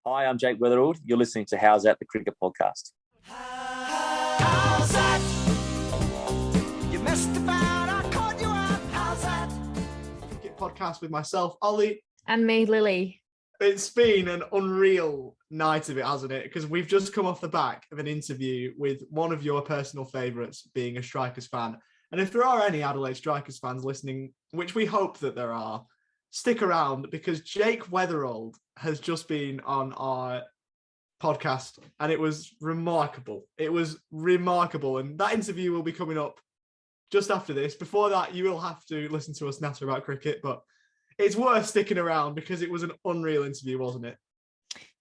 Hi, I'm Jake Weatherald. You're listening to How's That, the Cricket Podcast. How's that? You messed about, I caught you out. How's that? Cricket podcast with myself, Ollie. And me, Lily. It's been an unreal night of it, hasn't it? Because we've just come off the back of an interview with one of your personal favourites, being a Strikers fan. And if there are any Adelaide Strikers fans listening, which we hope that there are, stick around because Jake Weatherald has just been on our podcast and it was remarkable. It was remarkable. And that interview will be coming up just after this. Before that, you will have to listen to us natter about cricket, but it's worth sticking around because it was an unreal interview, wasn't it?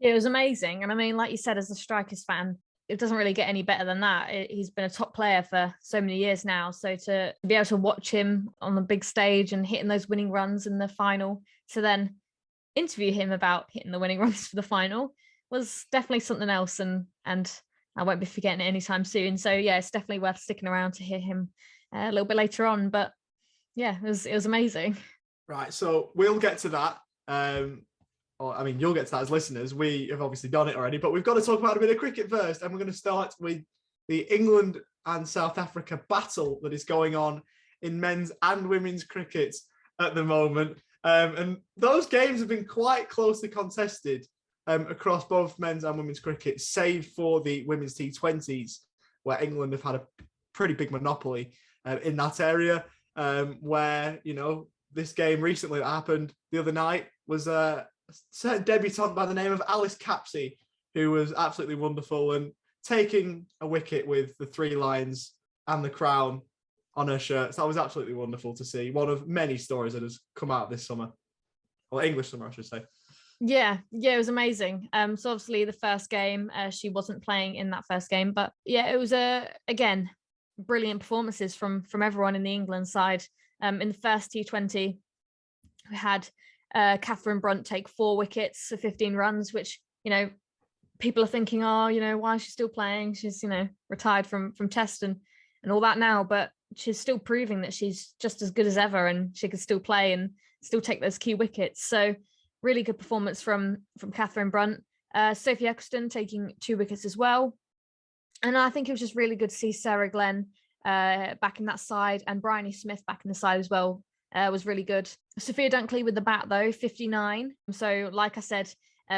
Yeah, it was amazing. And I mean, like you said, as a Strikers fan, it doesn't really get any better than that. He's been a top player for so many years now. So to be able to watch him on the big stage and hitting those winning runs in the final, to then interview him about hitting the winning runs for the final was definitely something else. And I won't be forgetting it anytime soon. So yeah, it's definitely worth sticking around to hear him a little bit later on. But yeah, it was amazing. Right, so we'll get to that. You'll get to that as listeners. We have obviously done it already, but we've got to talk about a bit of cricket first. And we're going to start with the England and South Africa battle that is going on in men's and women's cricket at the moment. And those games have been quite closely contested across both men's and women's cricket, save for the women's T20s, where England have had a pretty big monopoly in that area, where, you know, this game recently that happened the other night was a certain debutant by the name of Alice Capsey, who was absolutely wonderful and taking a wicket with the 3 lines and the crown on her shirt. So that was absolutely wonderful to see. One of many stories that has come out this summer, or English summer, I should say. Yeah, it was amazing. So obviously the first game, she wasn't playing in that first game, but yeah, it was again, brilliant performances from everyone in the England side. In the first T20, we had Catherine Brunt take 4 wickets for 15 runs, which, you know, people are thinking, oh, you know, why is she still playing? She's, you know, retired from Test and all that now, but she's still proving that she's just as good as ever and she could still play and still take those key wickets. So really good performance from Catherine Brunt. Sophie Eccleston taking 2 wickets as well. And I think it was just really good to see Sarah Glenn back in that side, and Bryony Smith back in the side as well. Was really good. Sophia Dunkley with the bat though, 59. So like I said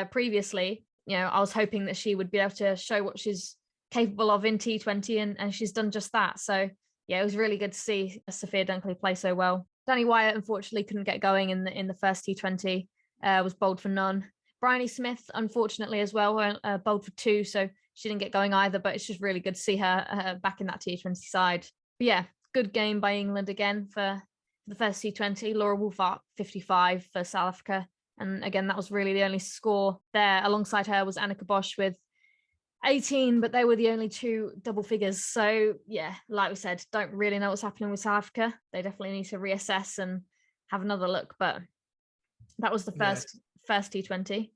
previously, you know, I was hoping that she would be able to show what she's capable of in T20, and she's done just that. So yeah, it was really good to see Sophia Dunkley play so well. Danny Wyatt unfortunately couldn't get going in the first T20, was bowled for none. Bryony Smith unfortunately as well, bowled for 2, so she didn't get going either, but it's just really good to see her back in that T20 side. But yeah, good game by England again for the first T20. Laura Wolfart, 55 for South Africa. And again, that was really the only score there. Alongside her was Annika Bosch with 18, but they were the only 2 double figures. So yeah, like we said, don't really know what's happening with South Africa. They definitely need to reassess and have another look. But that was the first T20.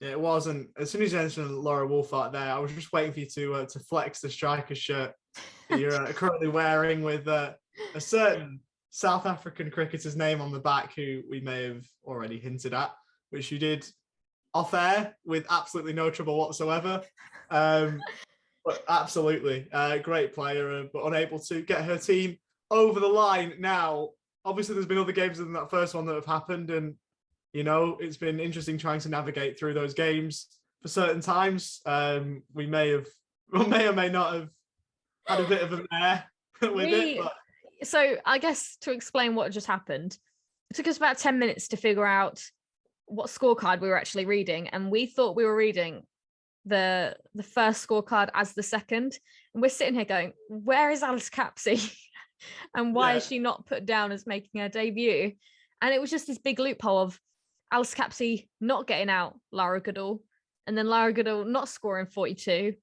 Yeah, it was. And as soon as you mentioned Laura Wolfart there, I was just waiting for you to flex the Strikers shirt that you're currently wearing with a certain South African cricketer's name on the back, who we may have already hinted at, which you did off air with absolutely no trouble whatsoever. But absolutely, great player, but unable to get her team over the line. Now, obviously, there's been other games than that first one that have happened, and you know, it's been interesting trying to navigate through those games for certain times. We may or may not have had a bit of a mare with it. But... So I guess to explain what just happened, it took us about 10 minutes to figure out what scorecard we were actually reading. And we thought we were reading the first scorecard as the second. And we're sitting here going, where is Alice Capsey? And why is she not put down as making her debut? And it was just this big loophole of Alice Capsey not getting out Lara Goodall, and then Lara Goodall not scoring 42,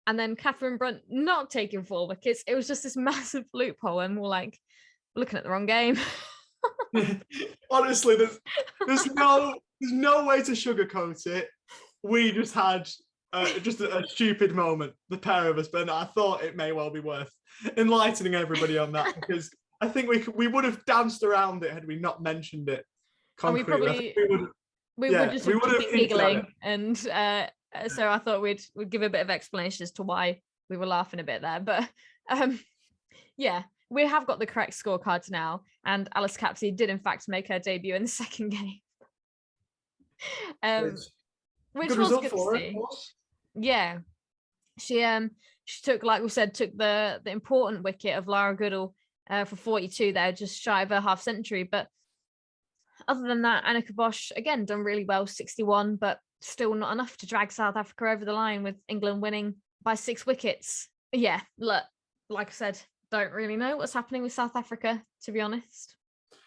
and then Catherine Brunt not taking 4 wickets. It was just this massive loophole, and we're like, we're looking at the wrong game. Honestly, there's no way to sugarcoat it. We just had just a stupid moment, the pair of us, but I thought it may well be worth enlightening everybody on that, because I think we would have danced around it had we not mentioned it concretely. we Yeah, would just we have would have been hinted at giggling, it. and so I thought we'd give a bit of explanation as to why we were laughing a bit there. But yeah, we have got the correct scorecards now, and Alice Capsey did in fact make her debut in the second game, which Good was result good to for her, of see. course. Yeah, she took, like we said, took the important wicket of Lara Goodall for 42 there, just shy of her half century. But other than that, Annika Bosch again done really well, 61, but still not enough to drag South Africa over the line, with England winning by 6 wickets. Yeah, look, like I said, don't really know what's happening with South Africa, to be honest.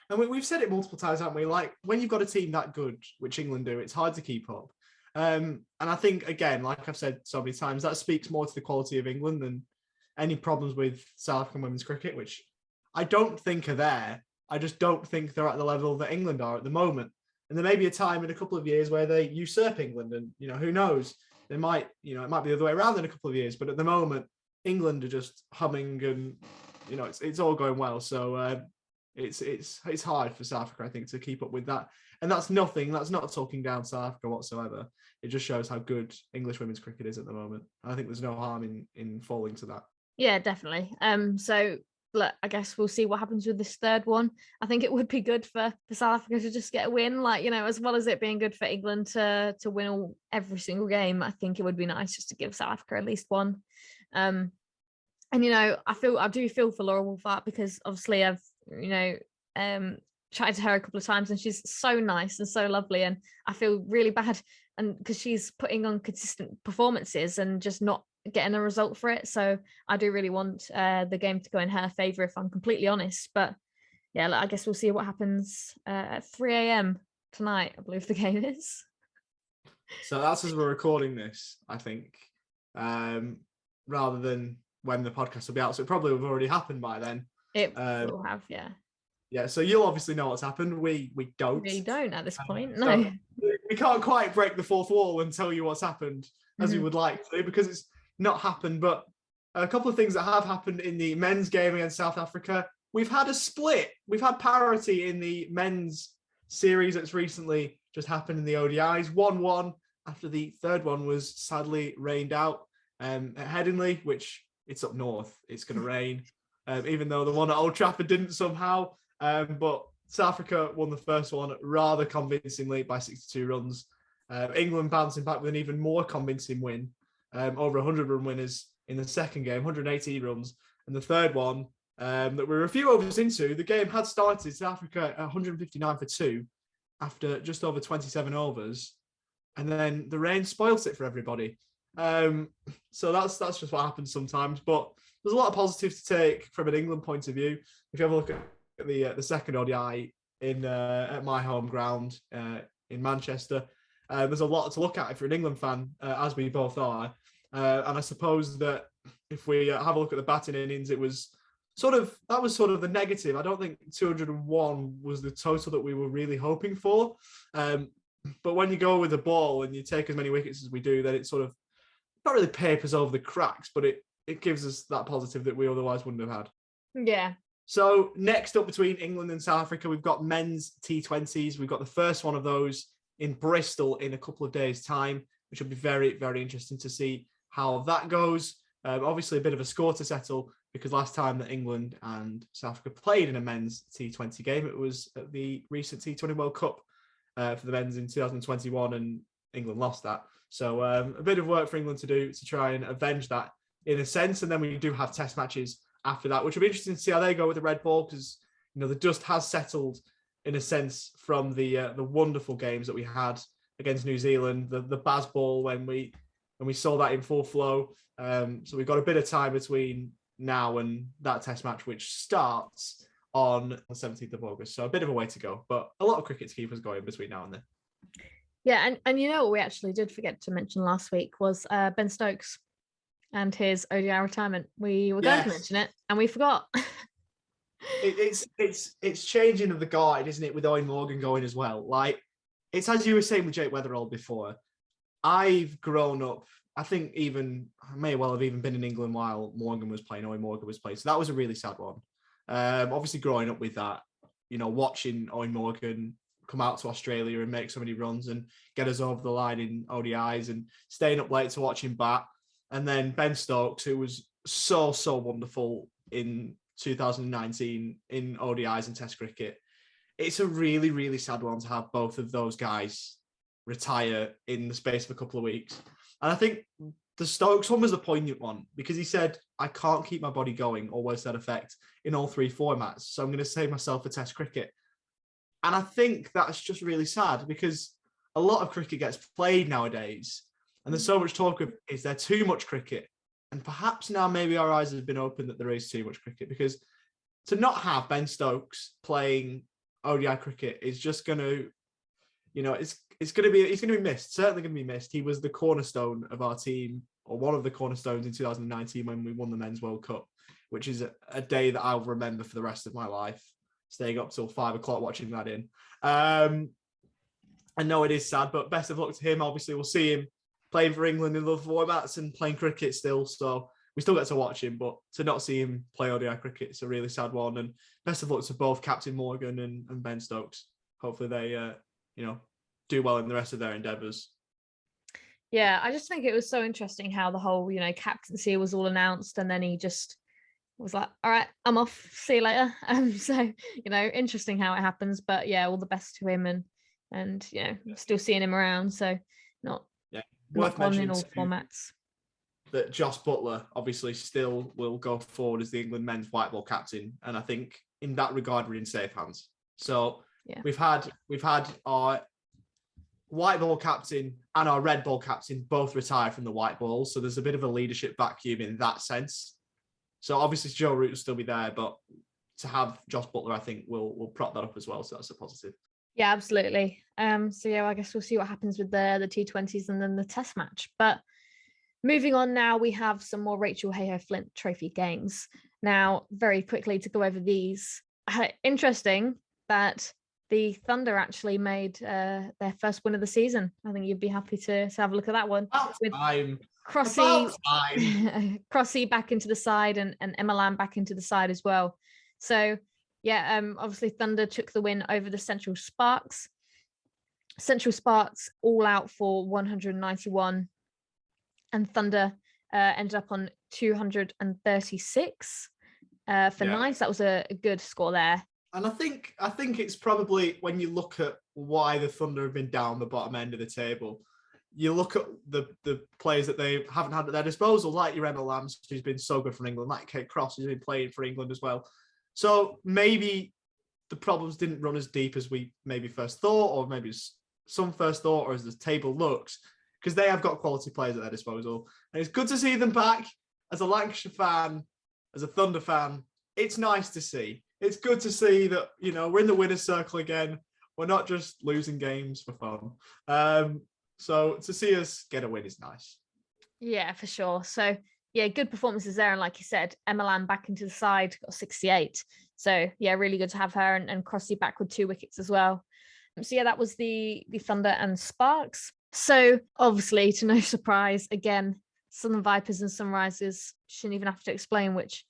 And we've said it multiple times, haven't we? Like, when you've got a team that good, which England do, it's hard to keep up. And I think, again, like I've said so many times, that speaks more to the quality of England than any problems with South African women's cricket, which I don't think are there. I just don't think they're at the level that England are at the moment. And there may be a time in a couple of years where they usurp England, and who knows? They might, it might be the other way around in a couple of years. But at the moment, England are just humming, and it's all going well. So it's hard for South Africa, I think, to keep up with that. And that's nothing. That's not talking down South Africa whatsoever. It just shows how good English women's cricket is at the moment. I think there's no harm in falling to that. Yeah, definitely. So look, I guess we'll see what happens with this third one. I think it would be good for South Africa to just get a win, as well as it being good for England to win every single game. I think it would be nice just to give South Africa at least one. And I do feel for Laura Wolfart, because obviously I've chatted to her a couple of times, and she's so nice and so lovely, and I feel really bad, and because she's putting on consistent performances and just not getting a result for it. So I do really want the game to go in her favor, if I'm completely honest. But yeah, I guess we'll see what happens at 3 a.m. tonight, I believe the game is. So that's as we're recording this, I think, rather than when the podcast will be out. So it probably will have already happened by then. It will have, yeah. Yeah, so you'll obviously know what's happened. We don't. We don't at this point, so no. We can't quite break the fourth wall and tell you what's happened as we would like to, because it's not happened. But a couple of things that have happened in the men's game against South Africa. We've had a split. We've had parity in the men's series that's recently just happened in the ODIs. 1-1 after the third one was sadly rained out at Headingley, which it's up north. It's going to rain, even though the one at Old Trafford didn't somehow. But South Africa won the first one rather convincingly by 62 runs. England bouncing back with an even more convincing win, over 100-run winners in the second game, 180 runs. And the third one, that we're a few overs into, the game had started South Africa at 159 for 2 after just over 27 overs. And then the rain spoils it for everybody. So that's just what happens sometimes. But there's a lot of positives to take from an England point of view. If you have a look at the second ODI at my home ground in Manchester, there's a lot to look at if you're an England fan, as we both are. And I suppose that if we have a look at the batting innings, it was sort of the negative. I don't think 201 was the total that we were really hoping for. But when you go with the ball and you take as many wickets as we do, then it sort of not really papers over the cracks, but it gives us that positive that we otherwise wouldn't have had. Yeah. So next up between England and South Africa, we've got men's T20s. We've got the first one of those in Bristol in a couple of days' time, which will be very, very interesting to see how that goes. Obviously, a bit of a score to settle, because last time that England and South Africa played in a men's T20 game, it was at the recent T20 World Cup for the men's in 2021, and England lost that. So a bit of work for England to do to try and avenge that in a sense. And then we do have test matches after that, which will be interesting to see how they go with the red ball, because the dust has settled in a sense from the wonderful games that we had against New Zealand, the Baz ball when we saw that in full flow. So we've got a bit of time between now and that test match, which starts on the 17th of August. So a bit of a way to go, but a lot of cricket to keep us going between now and then. Yeah, and what we actually did forget to mention last week was Ben Stokes and his ODI retirement. We were going to mention it and we forgot. It's changing of the guard, isn't it, with Owen Morgan going as well? Like, it's as you were saying with Jake Weatherald before. I've grown up, I think I may well have even been in England while Owen Morgan was playing. So that was a really sad one. Obviously growing up with that, watching Owen Morgan come out to Australia and make so many runs and get us over the line in ODIs, and staying up late to watch him bat. And then Ben Stokes, who was so wonderful in 2019 in ODIs and Test cricket. It's a really, really sad one to have both of those guys retire in the space of a couple of weeks. And I think the Stokes one was the poignant one, because he said, I can't keep my body going, or words to that effect, in all three formats. So I'm going to save myself for Test cricket. And I think that's just really sad, because a lot of cricket gets played nowadays. And there's so much talk of, is there too much cricket? And perhaps now maybe our eyes have been opened that there is too much cricket, because to not have Ben Stokes playing ODI cricket is just going to, he's going to be missed. Certainly going to be missed. He was the cornerstone of our team, or one of the cornerstones in 2019 when we won the Men's World Cup, which is a day that I'll remember for the rest of my life, staying up till 5 o'clock watching that in. I know it is sad, but best of luck to him. Obviously, we'll see him playing for England in other formats and playing cricket still. So we still get to watch him, but to not see him play ODI cricket, it's a really sad one. And best of luck to both Captain Morgan and Ben Stokes. Hopefully they, do well in the rest of their endeavours. Yeah, I just think it was so interesting how the whole, captaincy was all announced, and then he just was like, all right, I'm off, see you later. So, interesting how it happens, but yeah, all the best to him, and still seeing him around. So not gone in all formats. That Joss Butler obviously still will go forward as the England men's white ball captain. And I think in that regard, we're in safe hands. So we've had our white ball captain and our red ball captain both retire from the white ball. So there's a bit of a leadership vacuum in that sense. So obviously Joe Root will still be there, but to have Joss Butler, I think will prop that up as well. So that's a positive. Yeah, absolutely. So I guess we'll see what happens with the T20s and then the test match. But moving on now, we have some more Rachel Hayhoe Flint Trophy games. Now, very quickly to go over these. Interesting that the Thunder actually made their first win of the season. I think you'd be happy to have a look at that one. With Crossy back into the side and Emma Lamb back into the side as well. So obviously Thunder took the win over the Central Sparks. Central Sparks all out for 191, and Thunder ended up on 236 for 9. So that was a good score there. And I think it's probably, when you look at why the Thunder have been down the bottom end of the table, you look at the players that they haven't had at their disposal, like your Emma Lamb, who's been so good for England, like Kate Cross, who's been playing for England as well. So maybe the problems didn't run as deep as we maybe first thought, or maybe some first thought, or as the table looks, because they have got quality players at their disposal. And it's good to see them back. As a Lancashire fan, as a Thunder fan, it's nice to see. It's good to see that, we're in the winner's circle again. We're not just losing games for fun. So to see us get a win is nice. Yeah, for sure. So good performances there. And like you said, Emma Lamb back into the side, got 68. So really good to have her, and Crossy back with 2 wickets as well. So that was the Thunder and Sparks. So obviously, to no surprise, again, Southern Vipers and Sunrisers, shouldn't even have to explain which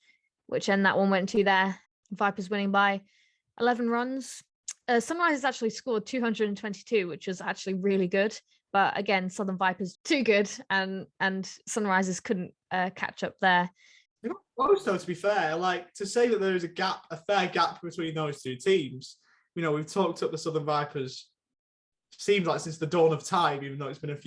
end that one went to there. Vipers winning by 11 runs. Sunrisers actually scored 222, which was actually really good. But again, Southern Vipers too good, and Sunrisers couldn't catch up there. They got close, though, to be fair. Like, to say that there is a fair gap between those two teams. We've talked up the Southern Vipers, seems like since the dawn of time, even though it's been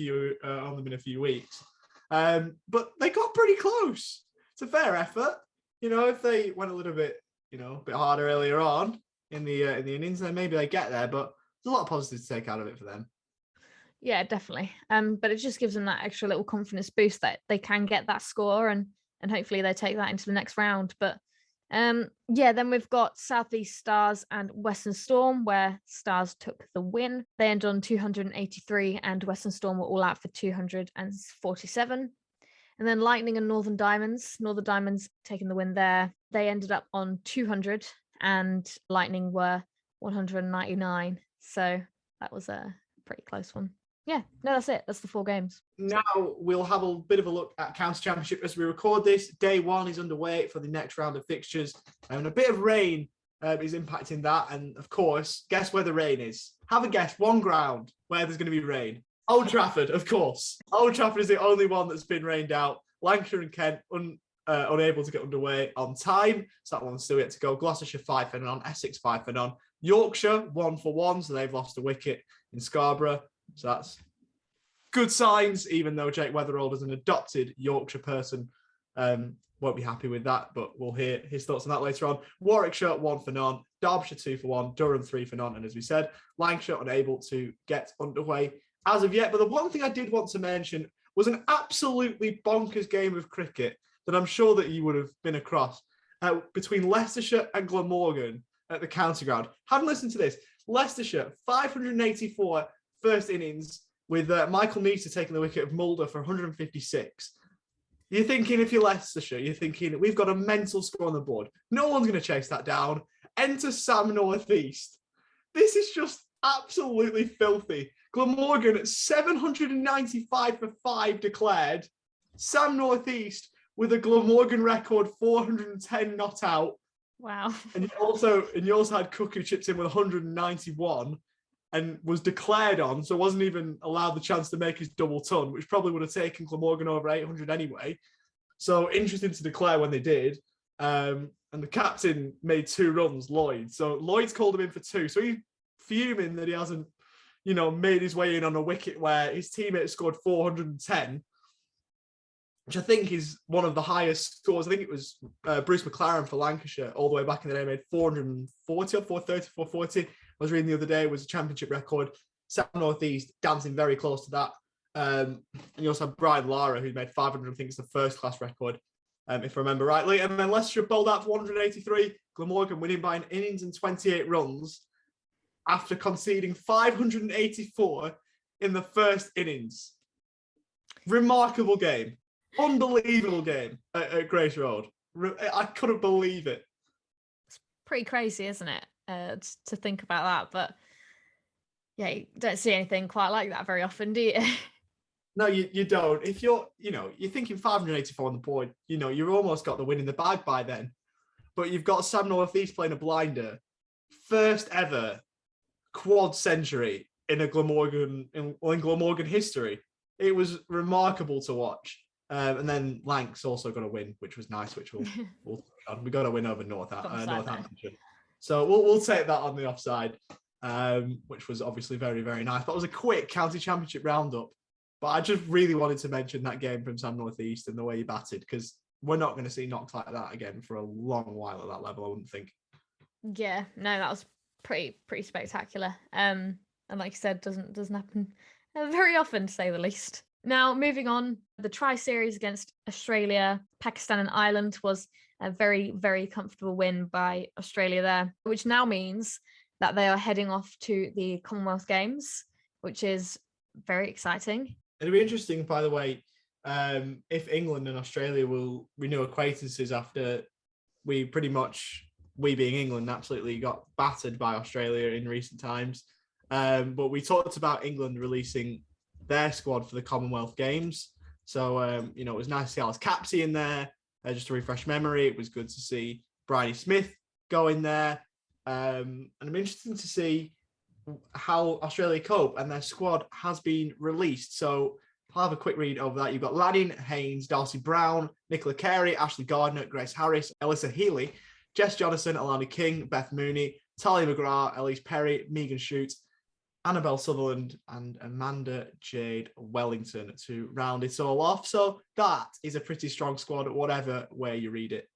only been a few weeks. But they got pretty close. It's a fair effort. If they went a little bit, a bit harder earlier on in the innings, then maybe they get there. But there's a lot of positives to take out of it for them. Yeah, definitely. But it just gives them that extra little confidence boost that they can get that score, and hopefully they take that into the next round. But then we've got Southeast Stars and Western Storm, where Stars took the win. They ended on 283, and Western Storm were all out for 247. And then Lightning and Northern Diamonds taking the win there. They ended up on 200, and Lightning were 199. So that was a pretty close one. Yeah, no, that's it. That's the 4 games. Now we'll have a bit of a look at County Championship as we record this. Day 1 is underway for the next round of fixtures. And a bit of rain is impacting that. And of course, guess where the rain is? Have a guess, one ground where there's going to be rain. Old Trafford, of course. Old Trafford is the only one that's been rained out. Lancashire and Kent unable to get underway on time. So that one's still yet to go. Gloucestershire 5 for none. Essex 5 for none. Yorkshire 1 for 1. So they've lost a wicket in Scarborough. So that's good signs, even though Jake Weatherald is an adopted Yorkshire person. Won't be happy with that, but we'll hear his thoughts on that later on. Warwickshire 1 for none. Derbyshire 2 for 1. Durham 3 for none. And as we said, Lancashire unable to get underway as of yet. But the one thing I did want to mention was an absolutely bonkers game of cricket that I'm sure that you would have been across between Leicestershire and Glamorgan at the County Ground. Have a listen to this. Leicestershire, 584 first innings with Michael Neeser taking the wicket of Mulder for 156. You're thinking, if you're Leicestershire, you're thinking, we've got a mental score on the board. No one's going to chase that down. Enter Sam North East. This is just absolutely filthy. Glamorgan at 795 for 5 declared. Sam North East with a Glamorgan record 410 not out. Wow. And you also had Cook, who chipped in with 191 and was declared on, so wasn't even allowed the chance to make his double ton, which probably would have taken Glamorgan over 800 anyway. So interesting to declare when they did. And the captain made 2 runs, Lloyd. So Lloyd's called him in for 2. So he's fuming that he hasn't, made his way in on a wicket where his teammate scored 410, which I think is one of the highest scores. I think it was Bruce McLaren for Lancashire all the way back in the day, made 440 or 430, 440. I was reading the other day, was a championship record. Sam North East dancing very close to that. And you also have Brian Lara, who made 500, I think it's the first class record, if I remember rightly. And then Leicestershire bowled out for 183. Glamorgan winning by an innings and 28 runs after conceding 584 in the first innings. Remarkable game. Unbelievable game at Grace Road. I couldn't believe it. It's pretty crazy, isn't it, to think about that? But yeah, you don't see anything quite like that very often, do you? No, you don't. If you're thinking 584 on the board, you've almost got the win in the bag by then. But you've got Sam North East playing a blinder, first ever quad century in Glamorgan history. It was remarkable to watch. And then Lancs also got a win, which was nice, which we got a win over Northamptonshire. So we'll take that on the offside, which was obviously very, very nice. That was a quick county championship roundup. But I just really wanted to mention that game from Sam North East and the way he batted, because we're not going to see knocks like that again for a long while at that level, I wouldn't think. Yeah, no, that was pretty spectacular. And like you said, doesn't happen very often, to say the least. Now, moving on, the tri-series against Australia, Pakistan and Ireland was a very, very comfortable win by Australia there, which now means that they are heading off to the Commonwealth Games, which is very exciting. It'll be interesting, by the way, if England and Australia will renew acquaintances after we being England, absolutely got battered by Australia in recent times. But we talked about England releasing their squad for the Commonwealth Games. So, it was nice to see Alice Capsey in there, just to refresh memory. It was good to see Bridie Smith go in there. And I'm interested to see how Australia cope, and their squad has been released. So I'll have a quick read over that. You've got Laddin, Haynes, Darcy Brown, Nicola Carey, Ashley Gardner, Grace Harris, Alyssa Healy, Jess Jonathan, Alana King, Beth Mooney, Talia McGrath, Elise Perry, Megan Shute, Annabelle Sutherland, and Amanda Jade Wellington to round it all off. So that is a pretty strong squad, whatever way you read it.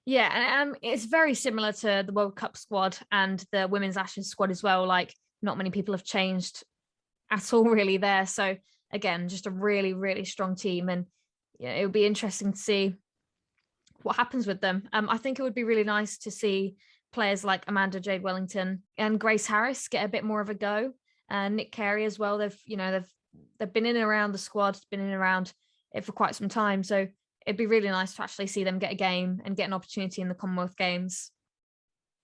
Yeah, and it's very similar to the World Cup squad and the Women's Ashes squad as well. Like, not many people have changed at all really there. So again, just a really, really strong team. And it would be interesting to see what happens with them. I think it would be really nice to see players like Amanda Jade Wellington and Grace Harris get a bit more of a go. And Nick Carey as well. They've been in and around the squad, been in and around it for quite some time. So it'd be really nice to actually see them get a game and get an opportunity in the Commonwealth Games.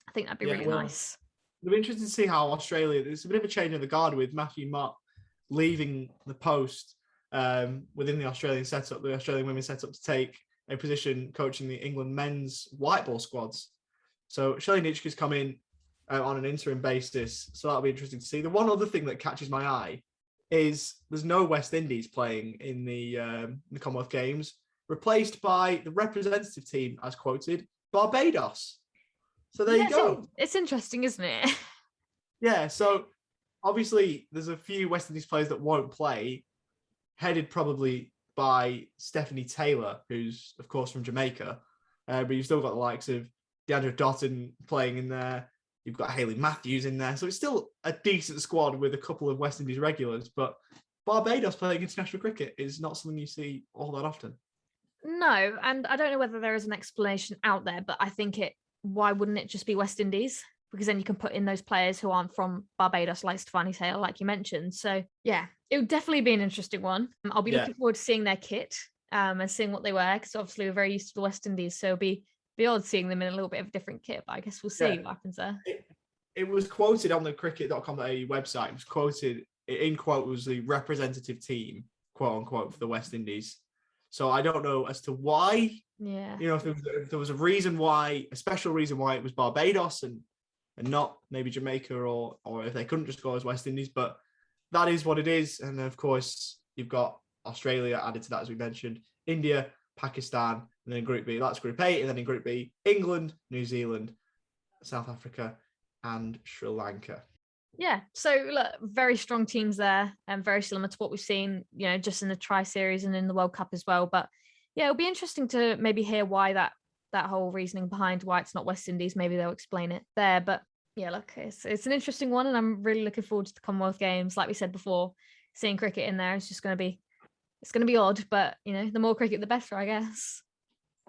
I think that'd be really nice. It'll be interesting to see how Australia, there's a bit of a change of the guard with Matthew Mott leaving the post within the Australian setup, the Australian women's setup, to take a position coaching the England men's white ball squads. So Shelley Nitschke's come in on an interim basis, so that'll be interesting to see. The one other thing that catches my eye is there's no West Indies playing in the Commonwealth Games, replaced by the representative team, as quoted, Barbados. So there you go. It's interesting, isn't it? Yeah, so obviously there's a few West Indies players that won't play, headed probably by Stephanie Taylor, who's, of course, from Jamaica. But you've still got the likes of Deandra Dotton playing in there. You've got Hayley Matthews in there. So it's still a decent squad with a couple of West Indies regulars. But Barbados playing international cricket is not something you see all that often. No, and I don't know whether there is an explanation out there, but I think why wouldn't it just be West Indies? Because then you can put in those players who aren't from Barbados, like Stefani Taylor, like you mentioned. So yeah, it would definitely be an interesting one. I'll be looking forward to seeing their kit and seeing what they wear, because obviously we're very used to the West Indies, so it'll be odd seeing them in a little bit of a different kit, but I guess we'll see what happens there. It was quoted on the cricket.com.au website. It was quoted, in quote, was the representative team, quote unquote, for the West Indies. So I don't know as to why. Yeah. If there was a reason why, a special reason why it was Barbados and not maybe Jamaica, or if they couldn't just go as West Indies, but that is what it is. And of course, you've got Australia added to that, as we mentioned, India, Pakistan, and then in Group B, that's Group A, and then in Group B, England, New Zealand, South Africa, and Sri Lanka. Yeah, so look, very strong teams there, and very similar to what we've seen, just in the Tri-Series and in the World Cup as well. But yeah, it'll be interesting to maybe hear why that whole reasoning behind why it's not West Indies. Maybe they'll explain it there. But yeah, look, it's an interesting one, and I'm really looking forward to the Commonwealth Games. Like we said before, seeing cricket in there is just going to be odd, but the more cricket, the better, I guess.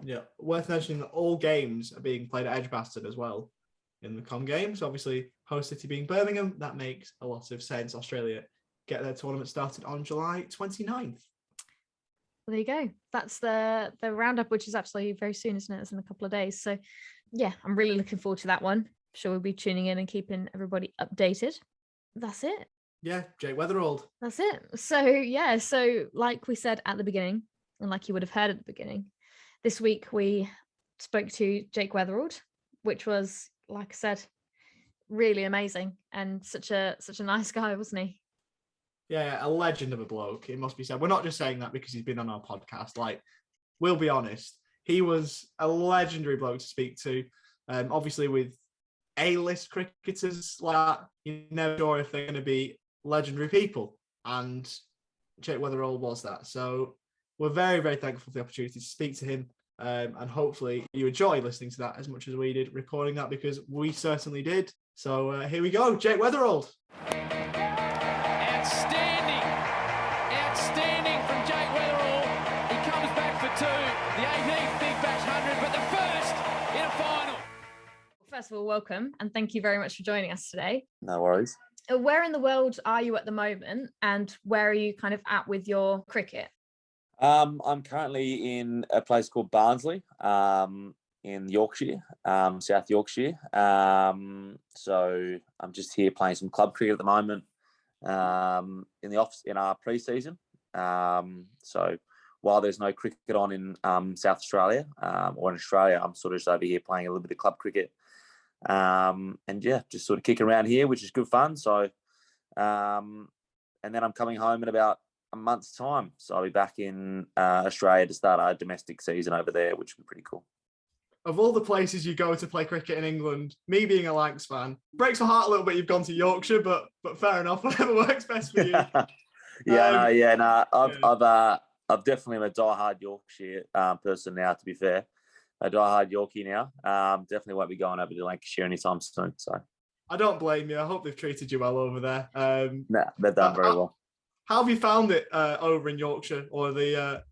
Yeah, worth mentioning that all games are being played at Edgbaston as well in the Com Games. Obviously, host city being Birmingham, that makes a lot of sense. Australia get their tournament started on July 29th. Well, there you go. That's the roundup, which is absolutely very soon, isn't it? It's in a couple of days. So yeah, I'm really looking forward to that one. I'm sure we'll be tuning in and keeping everybody updated. That's it. Yeah, Jake Weatherald. That's it. So like we said at the beginning, and like you would have heard at the beginning, this week we spoke to Jake Weatherald, which was, like I said, really amazing, and such a nice guy, wasn't he? Yeah, a legend of a bloke, it must be said. We're not just saying that because he's been on our podcast. Like, we'll be honest, he was a legendary bloke to speak to. Obviously, with A-list cricketers like that, you're never sure if they're going to be legendary people, and Jake Weatherall was that. So we're very, very thankful for the opportunity to speak to him, and hopefully you enjoy listening to that as much as we did recording that, because we certainly did. So here we go, Jake Weatherall. Outstanding from Jake Weatherall. He comes back for two, the 18th Big Bash 100, but the first in a final. First of all, welcome, and thank you very much for joining us today. No worries. Where in the world are you at the moment, and where are you kind of at with your cricket? I'm currently in a place called Barnsley, in Yorkshire, South Yorkshire. So I'm just here playing some club cricket at the moment, in the office in our pre-season. So while there's no cricket on in South Australia or in Australia, I'm sort of just over here playing a little bit of club cricket. And yeah, just sort of kicking around here, which is good fun. So, and then I'm coming home in about a month's time. So I'll be back in Australia to start our domestic season over there, which will be pretty cool. Of all the places you go to play cricket in England, me being a Lancs fan, breaks my heart a little bit you've gone to Yorkshire, but fair enough, whatever works best for you. I've definitely am a diehard Yorkshire person now, to be fair. A diehard Yorkie now. Definitely won't be going over to Lancashire anytime soon. So I don't blame you. I hope they've treated you well over there. They've done very well. How have you found it over in Yorkshire, or the?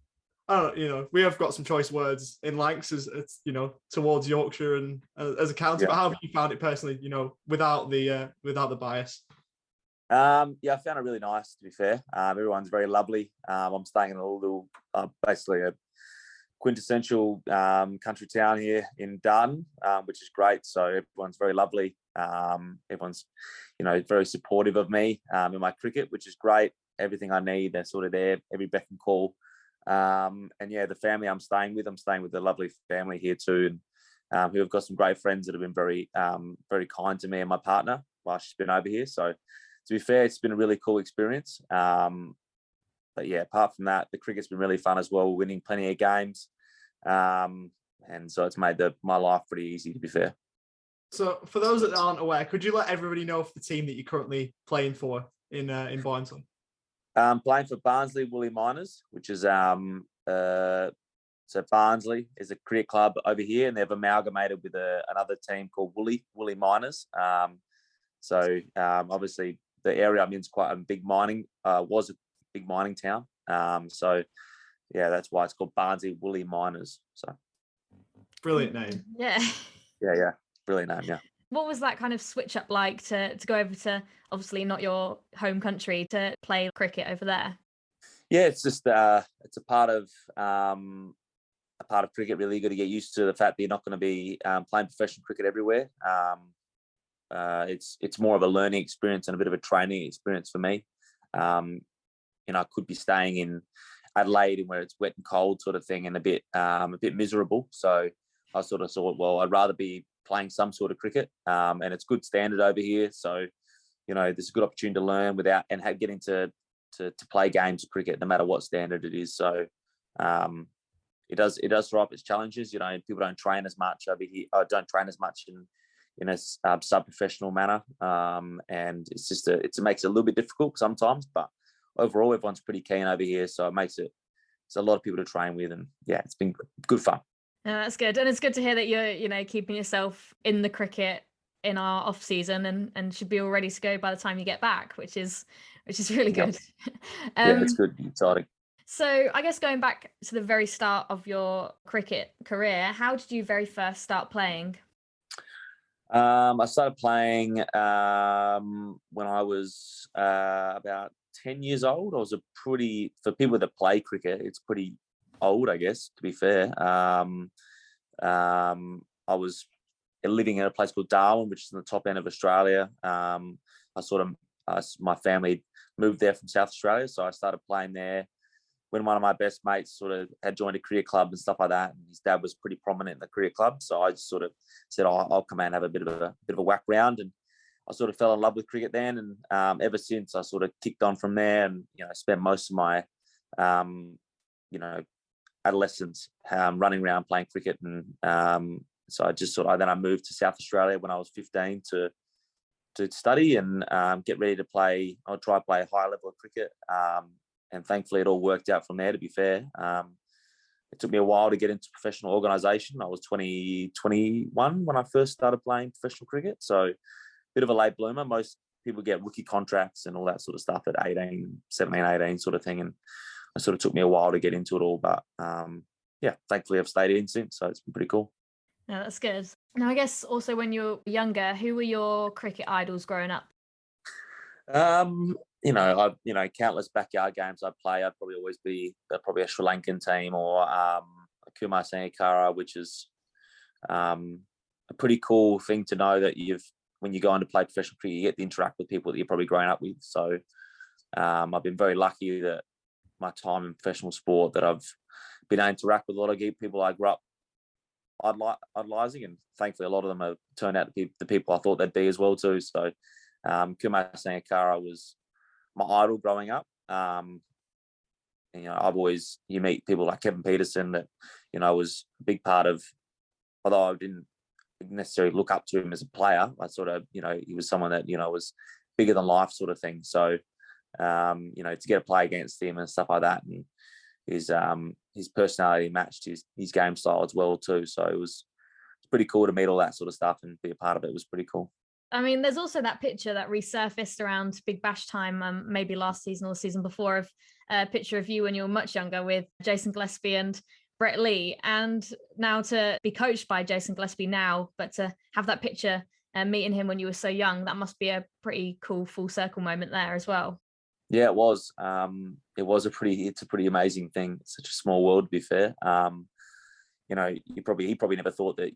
We have got some choice words in Lancs as towards Yorkshire and as a county. Yeah. But how have you found it personally? Without the bias. I found it really nice, to be fair. Everyone's very lovely. I'm staying in a little, basically a quintessential country town here in Darton, which is great. So everyone's very lovely. Everyone's, very supportive of me in my cricket, which is great. Everything I need, they're sort of there, every beck and call. And yeah, the family I'm staying with a lovely family here too. who have got some great friends that have been very, very kind to me and my partner while she's been over here. So to be fair, it's been a really cool experience. But yeah, apart from that, the cricket's been really fun as well, winning plenty of games. And so it's made my life pretty easy, to be fair. So for those that aren't aware, could you let everybody know for the team that you're currently playing for in Barnsley? Playing for Barnsley Woolly Miners, which is so Barnsley is a cricket club over here, and they've amalgamated with another team called Woolly Miners. Obviously the area I'm in is quite a big mining, was a big mining town. So yeah, that's why it's called Barnsley Woolly Miners. So brilliant name. Yeah. Yeah. Brilliant name, yeah. What was that kind of switch up like to go over to, obviously not your home country, to play cricket over there? Yeah, it's just it's a part of cricket. Really, you got to get used to the fact that you're not going to be playing professional cricket everywhere. It's more of a learning experience and a bit of a training experience for me. I could be staying in Adelaide where it's wet and cold sort of thing and a bit miserable. So I sort of thought, well, I'd rather be playing some sort of cricket, and it's good standard over here. So, there's a good opportunity to learn without and getting to play games of cricket, no matter what standard it is. So, it does throw up its challenges. People don't train as much over here. Don't train as much in a sub-professional manner, and it makes it a little bit difficult sometimes. But overall, everyone's pretty keen over here, so it makes it's a lot of people to train with, and yeah, it's been good fun. No, that's good. And it's good to hear that you're, keeping yourself in the cricket in our off season and should be all ready to go by the time you get back, which is really good. Yeah, it's good. Exciting. So I guess going back to the very start of your cricket career, how did you very first start playing? I started playing when I was about 10 years old. I was for people that play cricket, it's pretty old, I guess, to be fair. I was living in a place called Darwin, which is in the top end of Australia. My family moved there from South Australia, so I started playing there when one of my best mates sort of had joined a cricket club and stuff like that. And his dad was pretty prominent in the cricket club, so I just sort of said, I'll come out and have a bit of a whack round. And I sort of fell in love with cricket then, and ever since I sort of kicked on from there, and spent most of my adolescence running around playing cricket. And so then I moved to South Australia when I was 15 to study and get ready to play. I'll try to play a high level of cricket, and thankfully it all worked out from there, to be fair. It took me a while to get into professional organisation. I was 21 when I first started playing professional cricket, so a bit of a late bloomer. Most people get rookie contracts and all that sort of stuff at 17, 18 sort of thing, and it sort of took me a while to get into it all, but yeah, thankfully I've stayed in since, so it's been pretty cool. No, that's good. Now, I guess also when you were younger, who were your cricket idols growing up? Countless backyard games I play. I'd probably always be a Sri Lankan team or Kumar Sangakkara, which is a pretty cool thing to know that when you go on to play professional cricket, you get to interact with people that you're probably growing up with. So I've been very lucky that my time in professional sport that I've been able to interact with a lot of people I grew up idolizing, and thankfully a lot of them have turned out to be the people I thought they'd be as well too. So Kumar Sangakkara was my idol growing up. You meet people like Kevin Peterson that was a big part of, although I didn't necessarily look up to him as a player, I sort of he was someone that was bigger than life sort of thing. So to get to play against him and stuff like that, and his personality matched his game style as well too. So it was pretty cool to meet all that sort of stuff and be a part of it. It was pretty cool. I mean, there's also that picture that resurfaced around Big Bash time, maybe last season or the season before, of a picture of you when you were much younger with Jason Gillespie and Brett Lee, and now to be coached by Jason Gillespie now, but to have that picture and meeting him when you were so young, that must be a pretty cool full circle moment there as well. Yeah, it was. It's a pretty amazing thing. It's such a small world, to be fair. He probably never thought that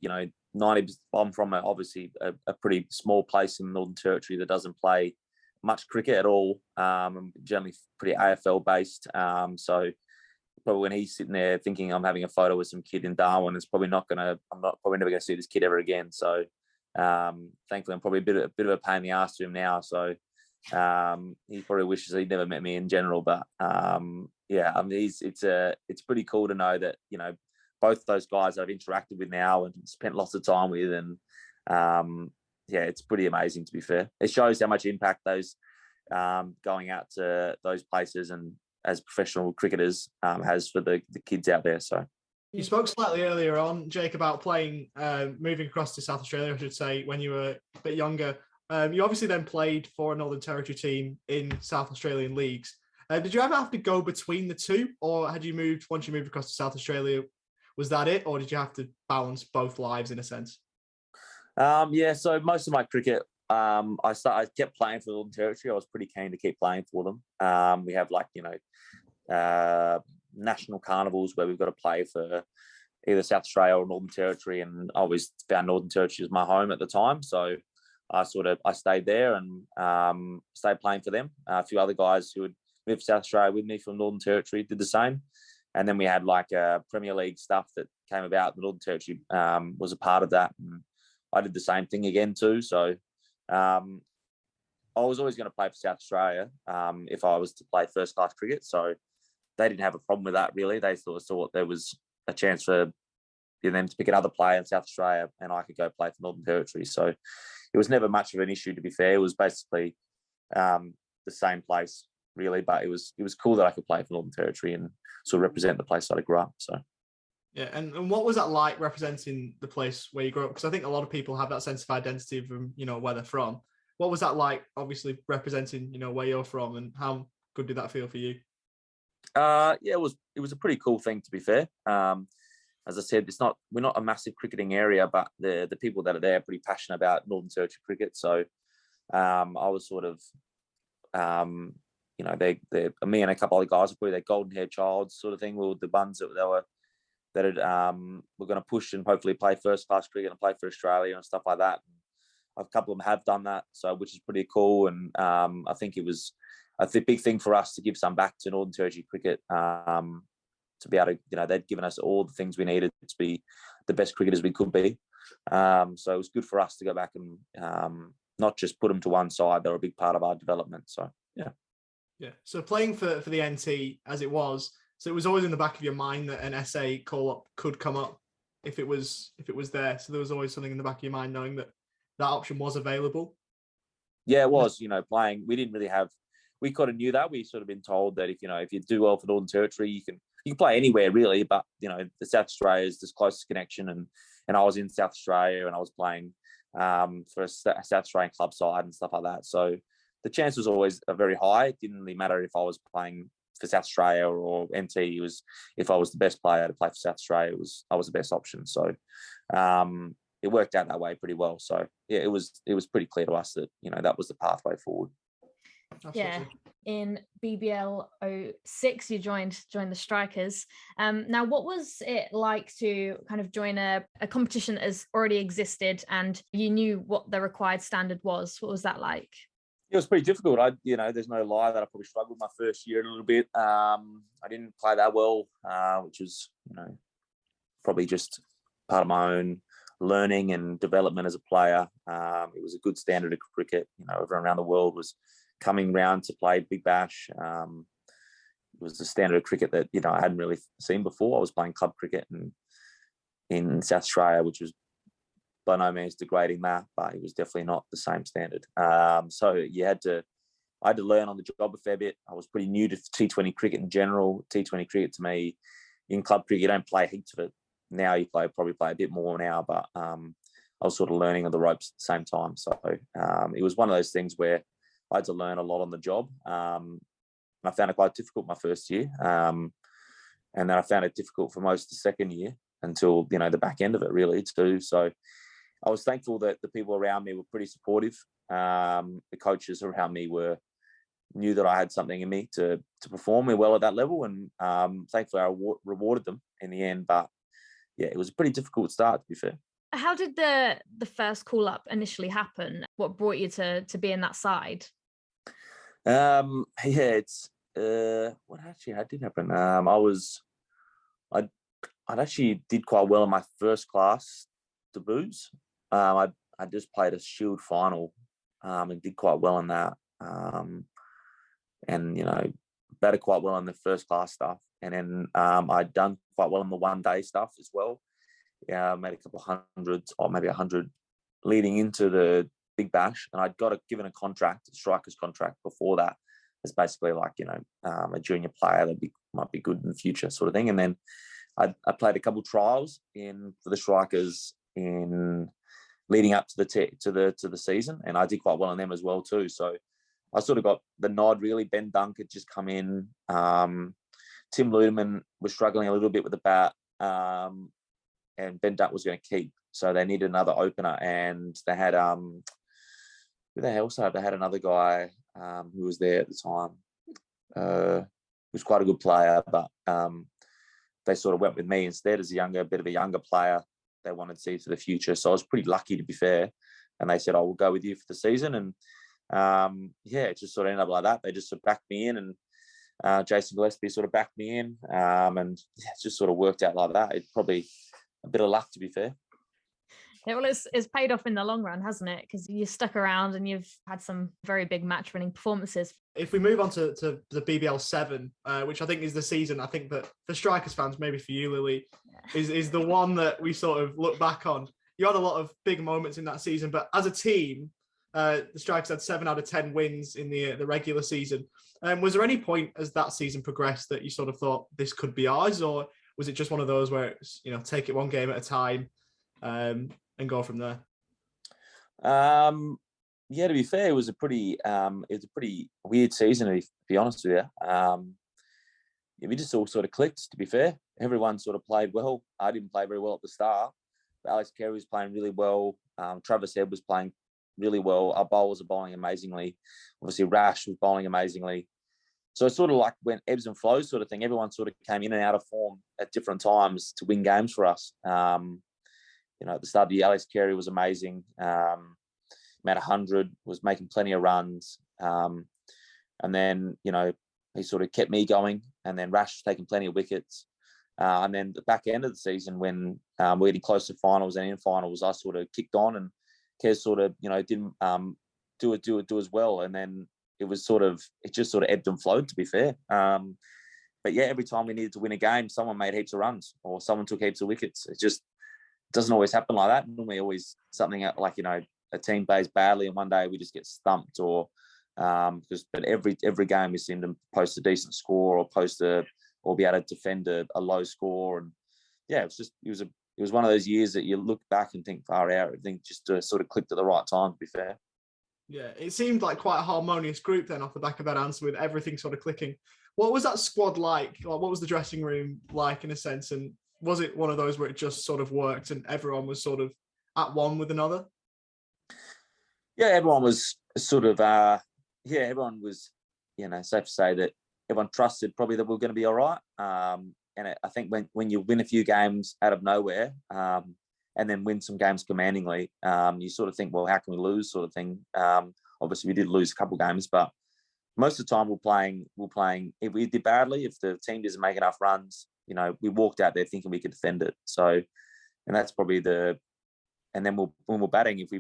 90. I'm from obviously a pretty small place in the Northern Territory that doesn't play much cricket at all. I'm generally pretty AFL based. So probably when he's sitting there thinking I'm having a photo with some kid in Darwin, it's probably not gonna. I'm not probably never gonna see this kid ever again. So thankfully, I'm probably a bit of a pain in the ass to him now. So he probably wishes he'd never met me in general. But yeah, I mean, it's pretty cool to know that, you know, both those guys I've interacted with now and spent lots of time with, and yeah, it's pretty amazing, to be fair. It shows how much impact those going out to those places and as professional cricketers has for the kids out there. So you spoke slightly earlier on, Jake, about playing, moving across to South Australia, I should say, when you were a bit younger. You obviously then played for a Northern Territory team in South Australian leagues. Did you ever have to go between the two, or had you moved, once you moved across to South Australia, was that it, or did you have to balance both lives in a sense? Yeah, so most of my cricket, I kept playing for the Northern Territory. I was pretty keen to keep playing for them. We have, like, you know, national carnivals where we've got to play for either South Australia or Northern Territory, and I always found Northern Territory as my home at the time. So I stayed there and stayed playing for them. A few other guys who had moved to South Australia with me from Northern Territory did the same. And then we had like Premier League stuff that came about. The Northern Territory was a part of that. And I did the same thing again too. So I was always going to play for South Australia if I was to play first class cricket. So they didn't have a problem with that, really. They thought there was a chance for them to pick another player in South Australia and I could go play for Northern Territory. So it was never much of an issue, to be fair. It was basically the same place, really, but it was cool that I could play for Northern Territory and sort of represent the place that I grew up. So yeah, and what was that like representing the place where you grew up? Because I think a lot of people have that sense of identity from, you know, where they're from. What was that like, obviously representing, you know, where you're from, and how good did that feel for you? Yeah, it was a pretty cool thing, to be fair. As I said, we're not a massive cricketing area, but the people that are there are pretty passionate about Northern Territory cricket. So I was sort of, you know, they me and a couple other guys were probably their golden hair childs sort of thing. We were the ones that were going to push and hopefully play first class cricket and play for Australia and stuff like that. A couple of them have done that, so which is pretty cool. And I think it was a big thing for us to give some back to Northern Territory cricket. To be able to, you know, they'd given us all the things we needed to be the best cricketers we could be. So it was good for us to go back and not just put them to one side. They're a big part of our development. So, yeah. Yeah. So playing for the NT as it was, so it was always in the back of your mind that an SA call-up could come up if it was there. So there was always something in the back of your mind knowing that that option was available. Yeah, it was, you know, playing. We didn't really have, we kind of knew that. We sort of been told that if you do well for Northern Territory, you can play anywhere really, but you know, the South Australia is this closest connection, and I was in South Australia and I was playing for a South Australian club side and stuff like that. So the chance was always very high. It didn't really matter if I was playing for South Australia or NT. It was, if I was the best player to play for South Australia, I was the best option. So it worked out that way pretty well. So yeah, it was pretty clear to us that, you know, that was the pathway forward. Absolutely. Yeah, in BBL 06 you joined the Strikers. Now, what was it like to kind of join a competition that has already existed and you knew what the required standard was? What was that like? It was pretty difficult. There's no lie that I probably struggled my first year a little bit. I didn't play that well, which was, you know, probably just part of my own learning and development as a player. It was a good standard of cricket. You know, everyone around the world was coming round to play Big Bash. It was a standard of cricket that, you know, I hadn't really seen before. I was playing club cricket in South Australia, which was by no means degrading that, but it was definitely not the same standard. So I had to learn on the job a fair bit. I was pretty new to T20 cricket in general. T20 cricket to me, in club cricket, you don't play heaps of it. Now you probably play a bit more now, but I was sort of learning on the ropes at the same time. So it was one of those things where I had to learn a lot on the job. I found it quite difficult my first year. And then I found it difficult for most of the second year until, you know, the back end of it really too. So I was thankful that the people around me were pretty supportive. The coaches around me knew that I had something in me to perform well at that level. And thankfully I rewarded them in the end. But yeah, it was a pretty difficult start, to be fair. How did the first call up initially happen? What brought you to be in that side? Yeah, it's how did it happen? I was I'd actually did quite well in my first class debuts. I just played a Shield final and did quite well in that. And, batted quite well in the first class stuff. And then I'd done quite well in the one-day stuff as well. Yeah, made a couple of hundreds or maybe 100 leading into the Big Bash. And I'd given a contract, a striker's contract before that. It's basically like, a junior player that might be good in the future sort of thing. And then I played a couple of trials for the strikers in leading up to the season, and I did quite well in them as well too. So I sort of got the nod really. Ben Dunk had just come in. Tim Ludeman was struggling a little bit with the bat, and Ben Dunk was going to keep. So they needed another opener, and they had who they also had. They had another guy who was there at the time. Who was quite a good player, but they sort of went with me instead as a bit of a younger player. They wanted to see for the future, so I was pretty lucky, to be fair. And they said, "I will go with you for the season." And it just sort of ended up like that. They just sort of backed me in, and Jason Gillespie sort of backed me in, and it just sort of worked out like that. It's probably a bit of luck, to be fair. Yeah, well, it's paid off in the long run, hasn't it? Because you stuck around and you've had some very big match-winning performances. If we move on to the BBL 7, which I think is the season, I think that for Strikers fans, maybe for you, Lily, is the one that we sort of look back on. You had a lot of big moments in that season, but as a team, the Strikers had 7 out of 10 wins in the regular season. Was there any point as that season progressed that you sort of thought this could be ours, or was it just one of those where it's, take it one game at a time and go from there? To be fair, it was a pretty weird season, to be honest with you. We just all sort of clicked, to be fair. Everyone sort of played well. I didn't play very well at the start, but Alex Carey was playing really well. Travis Head was playing really well. Our bowlers are bowling amazingly. Obviously, Rash was bowling amazingly. So it's sort of like when ebbs and flows sort of thing. Everyone sort of came in and out of form at different times to win games for us. At the start of the year, Alex Carey was amazing. Made 100, was making plenty of runs. And then, he sort of kept me going. And then Rash was taking plenty of wickets. And then the back end of the season, when we're getting close to finals and in finals, I sort of kicked on, and Kez sort of, didn't do as well. And then it just sort of ebbed and flowed, to be fair. But yeah, every time we needed to win a game, someone made heaps of runs or someone took heaps of wickets. It just doesn't always happen like that. Normally always something like, a team plays badly and one day we just get stumped, or but every game we seem to post a decent score or be able to defend a low score. And yeah, it was one of those years that you look back and think, far out, everything just sort of clicked at the right time, to be fair. Yeah, it seemed like quite a harmonious group then off the back of that answer, with everything sort of clicking. What was that squad like? What was the dressing room like, in a sense? And was it one of those where it just sort of worked and everyone was sort of at one with another? Yeah, everyone was sort of, everyone was, safe to say that everyone trusted probably that we were going to be all right. And I think when you win a few games out of nowhere, and then win some games commandingly, you sort of think, well, how can we lose, sort of thing. Obviously, we did lose a couple of games, but most of the time we're playing. If we did badly, if the team doesn't make enough runs, we walked out there thinking we could defend it. So, and that's probably and then when we're batting, if we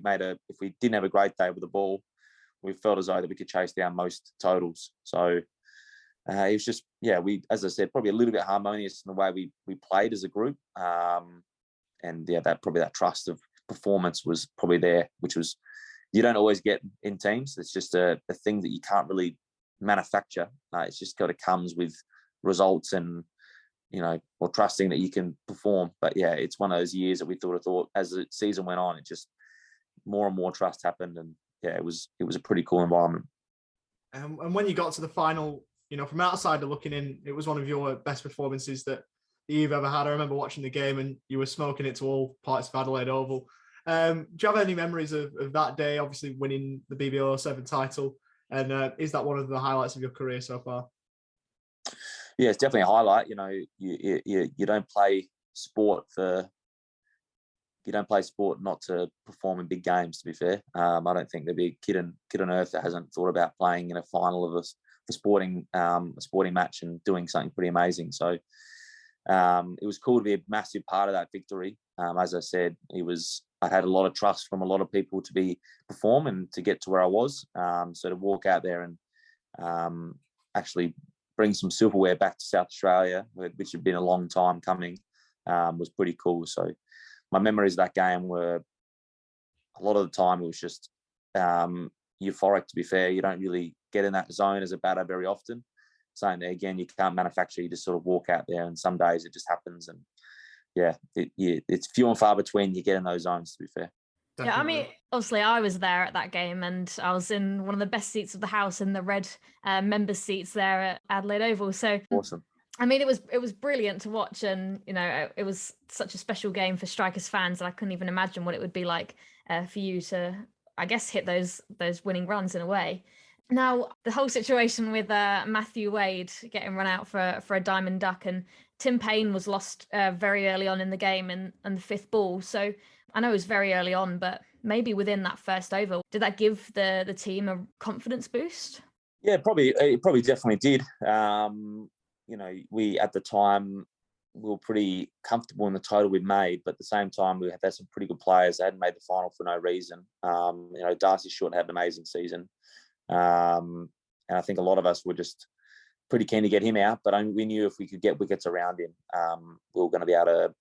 didn't have a great day with the ball, we felt as though that we could chase down most totals. So it was just, as I said, probably a little bit harmonious in the way we played as a group. And that trust of performance was probably there, which was, you don't always get in teams. It's just a thing that you can't really manufacture. It's just kind of comes with results and, or trusting that you can perform. But yeah, it's one of those years that we thought as the season went on, it just more and more trust happened. And yeah, it was a pretty cool environment. And when you got to the final, from outsider looking in, it was one of your best performances that you've ever had. I remember watching the game and you were smoking it to all parts of Adelaide Oval. Do you have any memories of that day, obviously winning the BBL 07 title? And is that one of the highlights of your career so far? Yeah, it's definitely a highlight. You don't play sport not to perform in big games, to be fair. I don't think there'd be a kid on earth that hasn't thought about playing in a final of a sporting match and doing something pretty amazing. So it was cool to be a massive part of that victory. As I said, I had a lot of trust from a lot of people to perform and to get to where I was. So to walk out there and actually bring some silverware back to South Australia, which had been a long time coming, was pretty cool. So my memories of that game were, a lot of the time it was just euphoric, to be fair. You don't really get in that zone as a batter very often. Saying that again, you can't manufacture, you just sort of walk out there, and some days it just happens. And it's few and far between you get in those zones, to be fair. Definitely. Yeah, I mean, obviously I was there at that game, and I was in one of the best seats of the house, in the red members seats there at Adelaide Oval. So Awesome. I mean, it was brilliant to watch, and it was such a special game for Strikers fans, and I couldn't even imagine what it would be like for you to, I guess, hit those winning runs in a way. Now, the whole situation with Matthew Wade getting run out for a diamond duck, and Tim Payne was lost very early on in the game and the fifth ball. So I know it was very early on, but maybe within that first over, did that give the team a confidence boost? Yeah, it probably definitely did. We at the time, we were pretty comfortable in the total we made, but at the same time, we had some pretty good players. They hadn't made the final for no reason. Darcy Short had an amazing season. And I think a lot of us were just pretty keen to get him out, but we knew if we could get wickets around him, we were going to be able to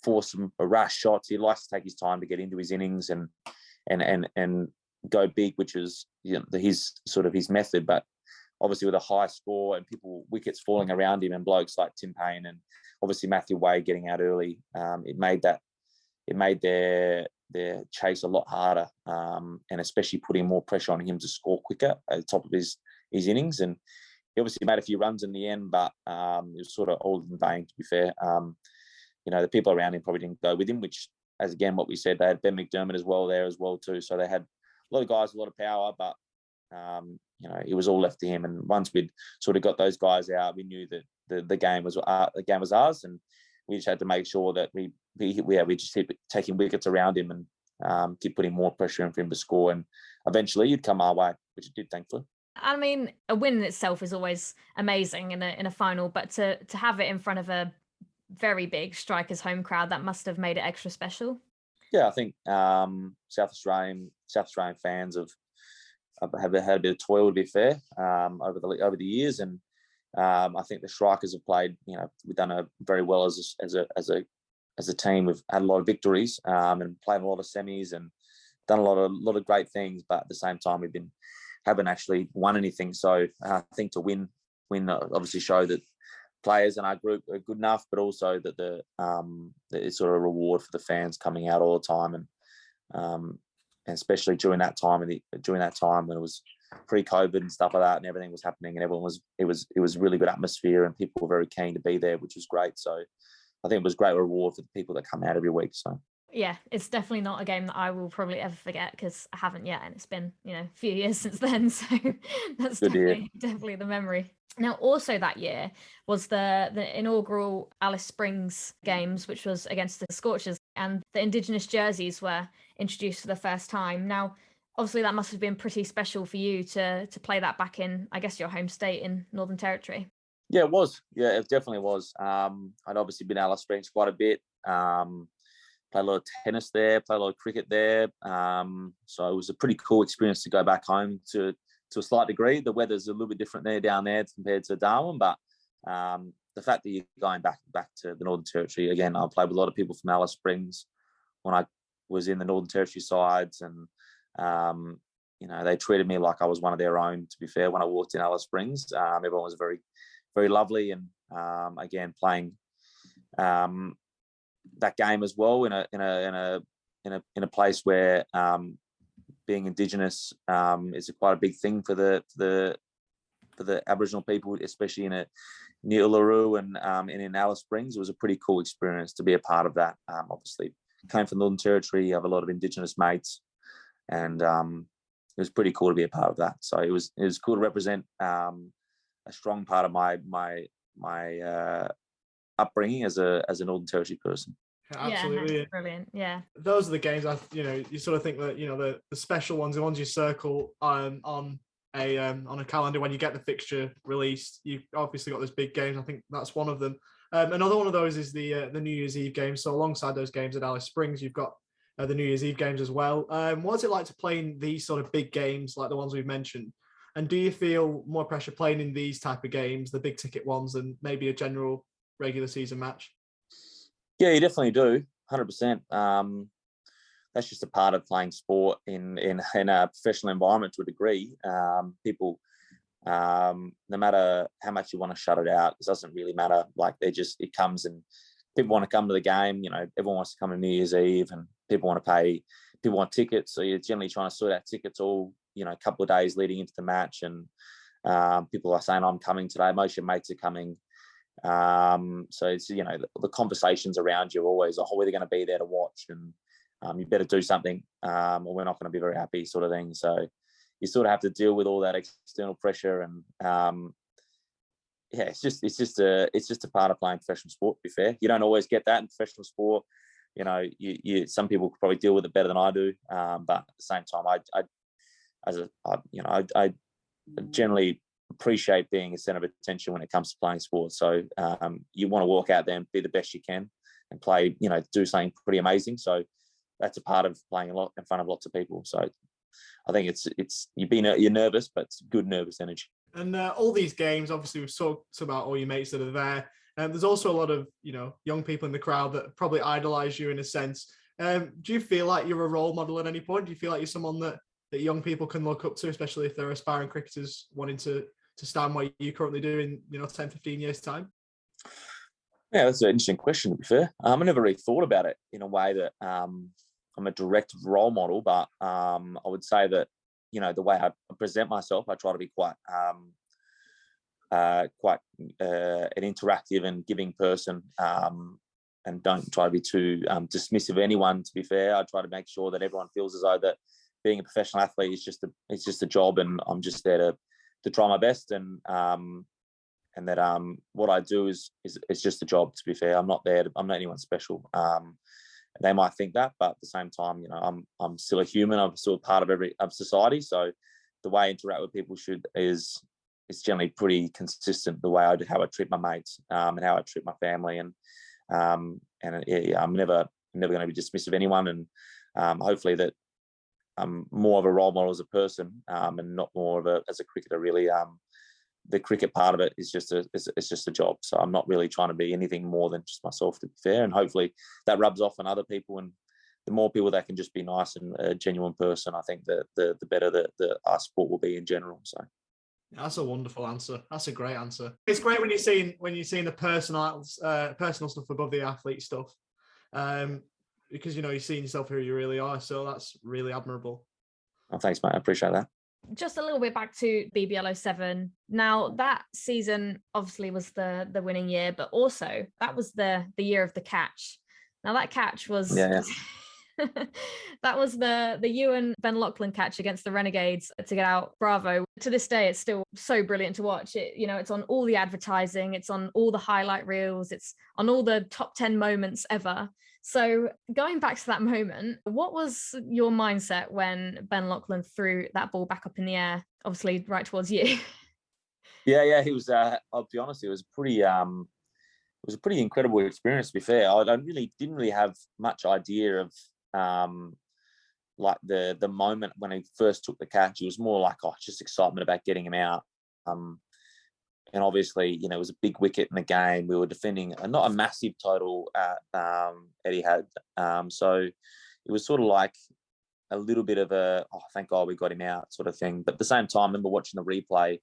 force a rush shots. He likes to take his time to get into his innings and go big, which is his method. But obviously with a high score and wickets falling around him, and blokes like Tim Payne and obviously Matthew Wade getting out early, it made their chase a lot harder, and especially putting more pressure on him to score quicker at the top of his innings. And he obviously made a few runs in the end, but it was sort of all in vain, to be fair. The people around him probably didn't go with him, which, as again what we said, they had Ben McDermott as well there as well too. So they had a lot of guys, a lot of power, but it was all left to him. And once we'd sort of got those guys out, we knew that the game was ours, and we just had to make sure that we just keep taking wickets around him and keep putting more pressure in for him to score. And eventually he'd come our way, which it did, thankfully. I mean, a win in itself is always amazing in a final, but to have it in front of a very big Strikers home crowd, that must have made it extra special. Yeah, I think South Australian fans have had a bit of toil, to be fair, over the years, and I think the Strikers have played. We've done very well as a team. We've had a lot of victories and played a lot of semis and done a lot of great things. But at the same time, haven't actually won anything. So I think to win obviously show that players in our group are good enough, but also that it's sort of a reward for the fans coming out all the time, and especially during that time when it was pre-COVID and stuff like that, and everything was happening, and it was a really good atmosphere, and people were very keen to be there, which was great. So I think it was a great reward for the people that come out every week. So yeah, it's definitely not a game that I will probably ever forget, because I haven't yet, and it's been a few years since then. So that's definitely the memory. Now, also that year was the inaugural Alice Springs Games, which was against the Scorchers, and the Indigenous jerseys were introduced for the first time. Now, obviously, that must have been pretty special for you to play that back in, I guess, your home state in Northern Territory. Yeah, it was. Yeah, it definitely was. I'd obviously been Alice Springs quite a bit. Played a lot of tennis there, played a lot of cricket there. So it was a pretty cool experience to go back home to a slight degree. The weather's a little bit different down there compared to Darwin, but the fact that you're going back to the Northern Territory, again, I played with a lot of people from Alice Springs when I was in the Northern Territory sides, and they treated me like I was one of their own, to be fair. When I walked in Alice Springs, everyone was very, very lovely, and again, playing that game as well in a place where being Indigenous is quite a big thing for the Aboriginal people, especially near Uluru and in Alice Springs. It was a pretty cool experience to be a part of that. Obviously, came from the Northern Territory. You have a lot of Indigenous mates, and it was pretty cool to be a part of that. So it was cool to represent a strong part of my upbringing as a Northern Territory person. Absolutely. Yeah, brilliant. Yeah, those are the games you sort of think that the special ones, the ones you circle on a calendar when you get the fixture released. You've obviously got those big games. I think that's one of them. Another one of those is the New Year's Eve games. So alongside those games at Alice Springs, you've got the New Year's Eve games as well. What's it like to play in these sort of big games like the ones we've mentioned? And do you feel more pressure playing in these type of games, the big ticket ones, than maybe a general regular season match? Yeah, you definitely do, 100%. That's just a part of playing sport in a professional environment to a degree. People, no matter how much you want to shut it out, it doesn't really matter. Like it comes, and people want to come to the game. You know, everyone wants to come to New Year's Eve, and people want to pay. People want tickets, so you're generally trying to sort out tickets all, you know, a couple of days leading into the match, and people are saying, "I'm coming today." Most of your mates are coming. So it's, you know, the conversations around you are always, "Oh, we're going to be there to watch, and you better do something, or we're not going to be very happy," sort of thing. So you sort of have to deal with all that external pressure, and yeah, it's just a part of playing professional sport. To be fair, you don't always get that in professional sport. You know, some people could probably deal with it better than I do, but at the same time, I generally appreciate being a centre of attention when it comes to playing sports. So you want to walk out there and be the best you can and play, you know, do something pretty amazing. So that's a part of playing a lot in front of lots of people. So I think you're nervous, but it's good nervous energy. And all these games, obviously, we've talked about all your mates that are there. There's also a lot of, you know, young people in the crowd that probably idolise you in a sense. Do you feel like you're a role model at any point? Do you feel like you're someone that young people can look up to, especially if they're aspiring cricketers wanting to stand where you currently do in, you know, 10, 15 years' time? Yeah, that's an interesting question, to be fair. I never really thought about it in a way that I'm a direct role model, but I would say that, you know, the way I present myself, I try to be quite an interactive and giving person, and don't try to be too dismissive of anyone, to be fair. I try to make sure that everyone feels as though that being a professional athlete is just a job, and I'm just there to try my best, and that what I do is just a job, to be fair. I'm not anyone special. They might think that, but at the same time, you know, I'm still a human. I'm still part of society. So the way I interact with people is generally pretty consistent. The way how I treat my mates, and how I treat my family, and yeah, I'm never going to be dismissive of anyone, and hopefully that I'm more of a role model as a person, and not more as a cricketer. Really, the cricket part of it is just a job. So I'm not really trying to be anything more than just myself, to be fair. And hopefully that rubs off on other people. And the more people that can just be nice and a genuine person, I think the better that our sport will be in general. So. That's a wonderful answer. That's a great answer. It's great when you're seeing the personal stuff above the athlete stuff, because, you know, you're seeing yourself who you really are. So that's really admirable. Oh, thanks, mate. I appreciate that. Just a little bit back to BBL 07. Now, that season obviously was the winning year, but also that was the year of the catch. Now, that catch was that was the Ewan Ben Lachlan catch against the Renegades to get out Bravo. To this day, it's still so brilliant to watch. It, you know, it's on all the advertising, it's on all the highlight reels, it's on all the top 10 moments ever. So going back to that moment, what was your mindset when Ben Lachlan threw that ball back up in the air, obviously right towards you? Yeah, he was. I'll be honest, it was a pretty incredible experience. To be fair, I didn't really have much idea of like the moment when he first took the catch. It was more like just excitement about getting him out. And obviously, you know, it was a big wicket in the game. We were defending not a massive total at Etihad. So it was sort of like a little bit of thank God we got him out sort of thing. But at the same time, I remember watching the replay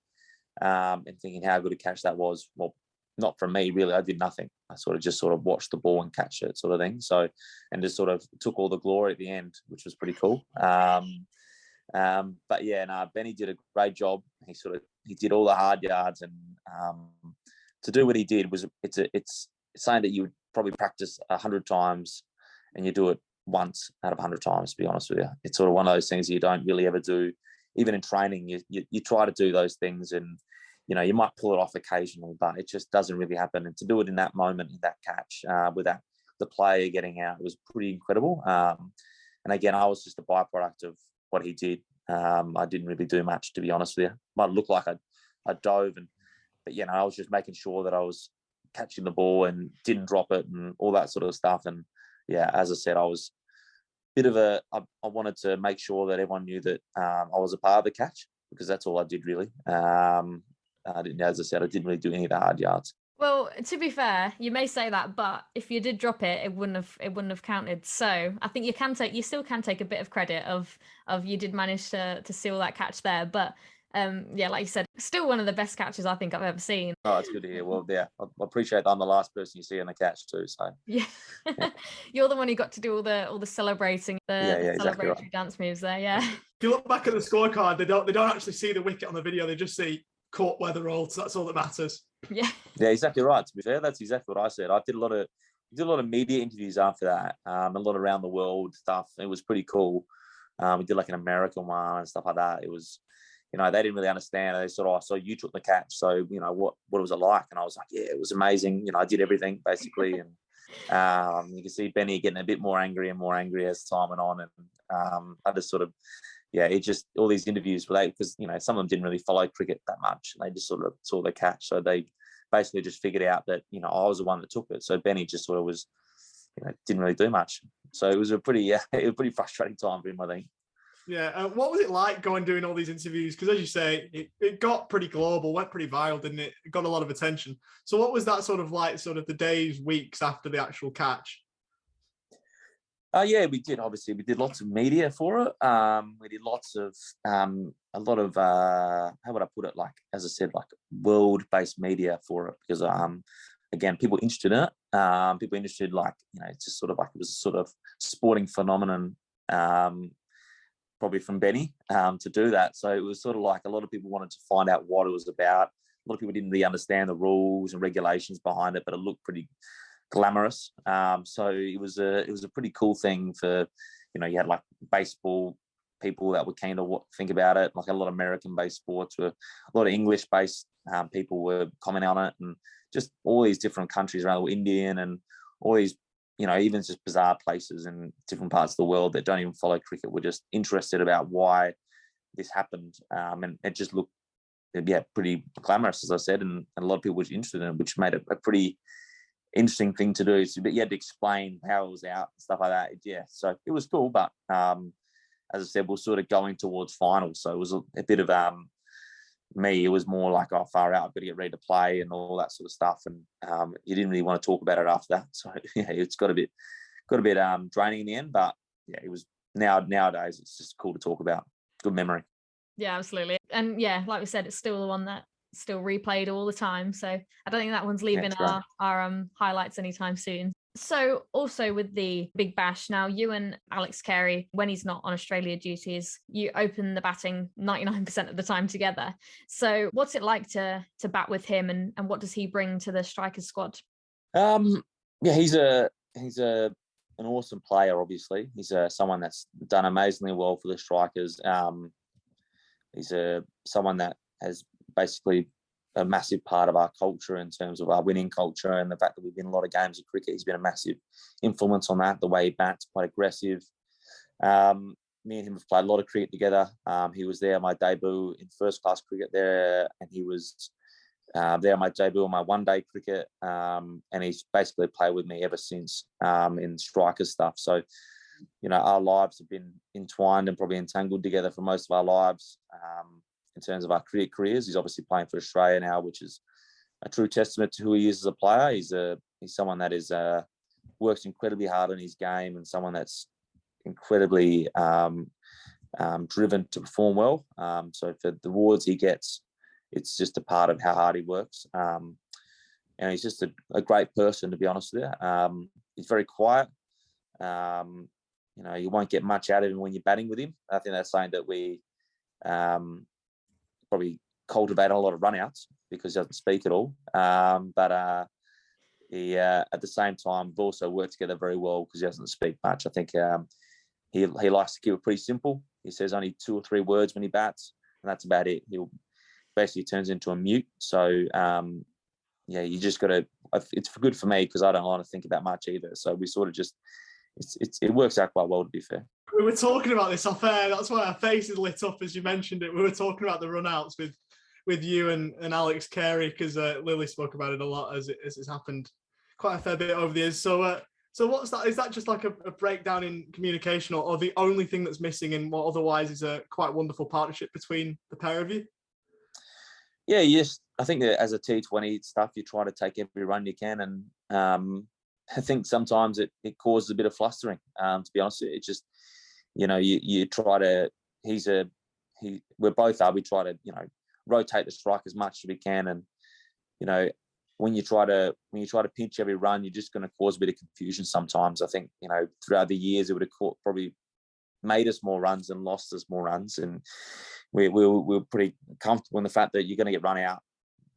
and thinking how good a catch that was. Well, not from me, really. I did nothing. I just watched the ball and catch it sort of thing. So, and just sort of took all the glory at the end, which was pretty cool. But yeah, Benny did a great job. He did all the hard yards, and to do what he did it's something that you would probably practice 100 times, and you do it once out of 100 times. To be honest with you, it's sort of one of those things you don't really ever do. Even in training, you try to do those things, and you know you might pull it off occasionally, but it just doesn't really happen. And to do it in that moment, in that catch, with the player getting out, it was pretty incredible. And again, I was just a byproduct of what he did. I didn't really do much, to be honest with you. Might look like I dove, but you know, I was just making sure that I was catching the ball and didn't drop it and all that sort of stuff. And yeah, as I said, I was a bit of I wanted to make sure that everyone knew that I was a part of the catch, because that's all I did really. As I said, I didn't really do any of the hard yards. Well, to be fair, you may say that, but if you did drop it, it wouldn't have counted. So I think you still can take a bit of credit of you did manage to seal that catch there. But yeah, like you said, still one of the best catches I think I've ever seen. Oh, it's good to hear. Well, yeah, I appreciate that I'm the last person you see in the catch too. So yeah, you're the one who got to do all the celebrating, the exactly celebratory right. dance moves there. Yeah. If you look back at the scorecard, they don't actually see the wicket on the video. They just see caught Weatherald. So that's all that matters. Yeah. Yeah, exactly right. To be fair, that's exactly what I said. I did a lot of media interviews after that, a lot around the world stuff. It was pretty cool. We did like an American one and stuff like that. It was, they didn't really understand. They sort of, so you took the catch. So, what was it like? And I was like, yeah, it was amazing. I did everything basically. And you can see Benny getting a bit more angry and more angry as time went on. And I just sort of, it just, all these interviews were because, some of them didn't really follow cricket that much. They just sort of saw the catch. So they basically just figured out that, I was the one that took it. So Benny just sort of was, didn't really do much. So it was a pretty frustrating time for him, I think. Yeah. What was it like doing all these interviews? Because as you say, it got pretty global, went pretty viral, didn't it? It got a lot of attention. So what was that sort of like, sort of the days, weeks after the actual catch? Yeah, we did. Obviously, we did lots of media for it. We did lots of a lot of how would I put it? Like, as I said, like world-based media for it, because again, people interested in it. People interested, like, it's just sort of like it was a sort of sporting phenomenon, probably from Benny to do that. So it was sort of like a lot of people wanted to find out what it was about. A lot of people didn't really understand the rules and regulations behind it, but it looked pretty glamorous. So it was a pretty cool thing for, you had like baseball people that were keen to think about it, like a lot of American-based sports, a lot of English-based people were commenting on it, and just all these different countries around the world, Indian and all these, even just bizarre places in different parts of the world that don't even follow cricket were just interested about why this happened. And it just looked, pretty glamorous, as I said, and a lot of people were interested in it, which made it a pretty interesting thing to do. So, but you had to explain how it was out and stuff like that. Yeah, so it was cool, but as I said, we're sort of going towards finals, so it was a bit of me. It was more like, oh, far out, I've got to get ready to play and all that sort of stuff, and you didn't really want to talk about it after that. So it's got a bit draining in the end, but yeah, it was nowadays it's just cool to talk about. Good memory. Yeah, absolutely. And yeah, like we said, it's still the one that still replayed all the time. So I don't think that one's leaving our highlights anytime soon. So also with the Big Bash, now you and Alex Carey, when he's not on Australia duties, you open the batting 99% of the time together. So what's it like to bat with him, and what does he bring to the strikers squad? Yeah, he's an awesome player. Obviously, he's someone that's done amazingly well for the strikers. He's someone that has basically a massive part of our culture in terms of our winning culture, and the fact that we've been in a lot of games of cricket. He's been a massive influence on that. The way he bats, quite aggressive. Me and him have played a lot of cricket together. He was there my debut in first class cricket there, and he was there my debut on my one-day cricket, and he's basically played with me ever since in striker stuff. So, our lives have been entwined and probably entangled together for most of our lives. In terms of our cricket careers, he's obviously playing for Australia now, which is a true testament to who he is as a player. He's someone that is works incredibly hard on his game, and someone that's incredibly driven to perform well. So for the awards he gets, it's just a part of how hard he works. And he's just a great person, to be honest with you. He's very quiet. You won't get much out of him when you're batting with him. I think that's something that we probably cultivate a lot of runouts, because he doesn't speak at all. But he, at the same time, we've also worked together very well because he doesn't speak much. I think he likes to keep it pretty simple. He says only 2 or 3 words when he bats, and that's about it. He'll basically turns into a mute. So you just got to. It's good for me because I don't want to think about much either. So we sort of just it works out quite well, to be fair. We were talking about this off air. That's why our faces lit up as you mentioned it. We were talking about the runouts with with you and Alex Carey, because Lily spoke about it a lot as it's happened quite a fair bit over the years. So what's that? Is that just like a breakdown in communication, or the only thing that's missing in what otherwise is a quite wonderful partnership between the pair of you? Yeah, yes. I think that as a T20 stuff, you try to take every run you can, and I think sometimes it causes a bit of flustering. To be honest, it just, you try to. We're both are. We try to rotate the strike as much as we can, and when you try to pinch every run, you're just going to cause a bit of confusion sometimes. I think throughout the years it would have probably made us more runs and lost us more runs, and we're pretty comfortable in the fact that you're going to get run out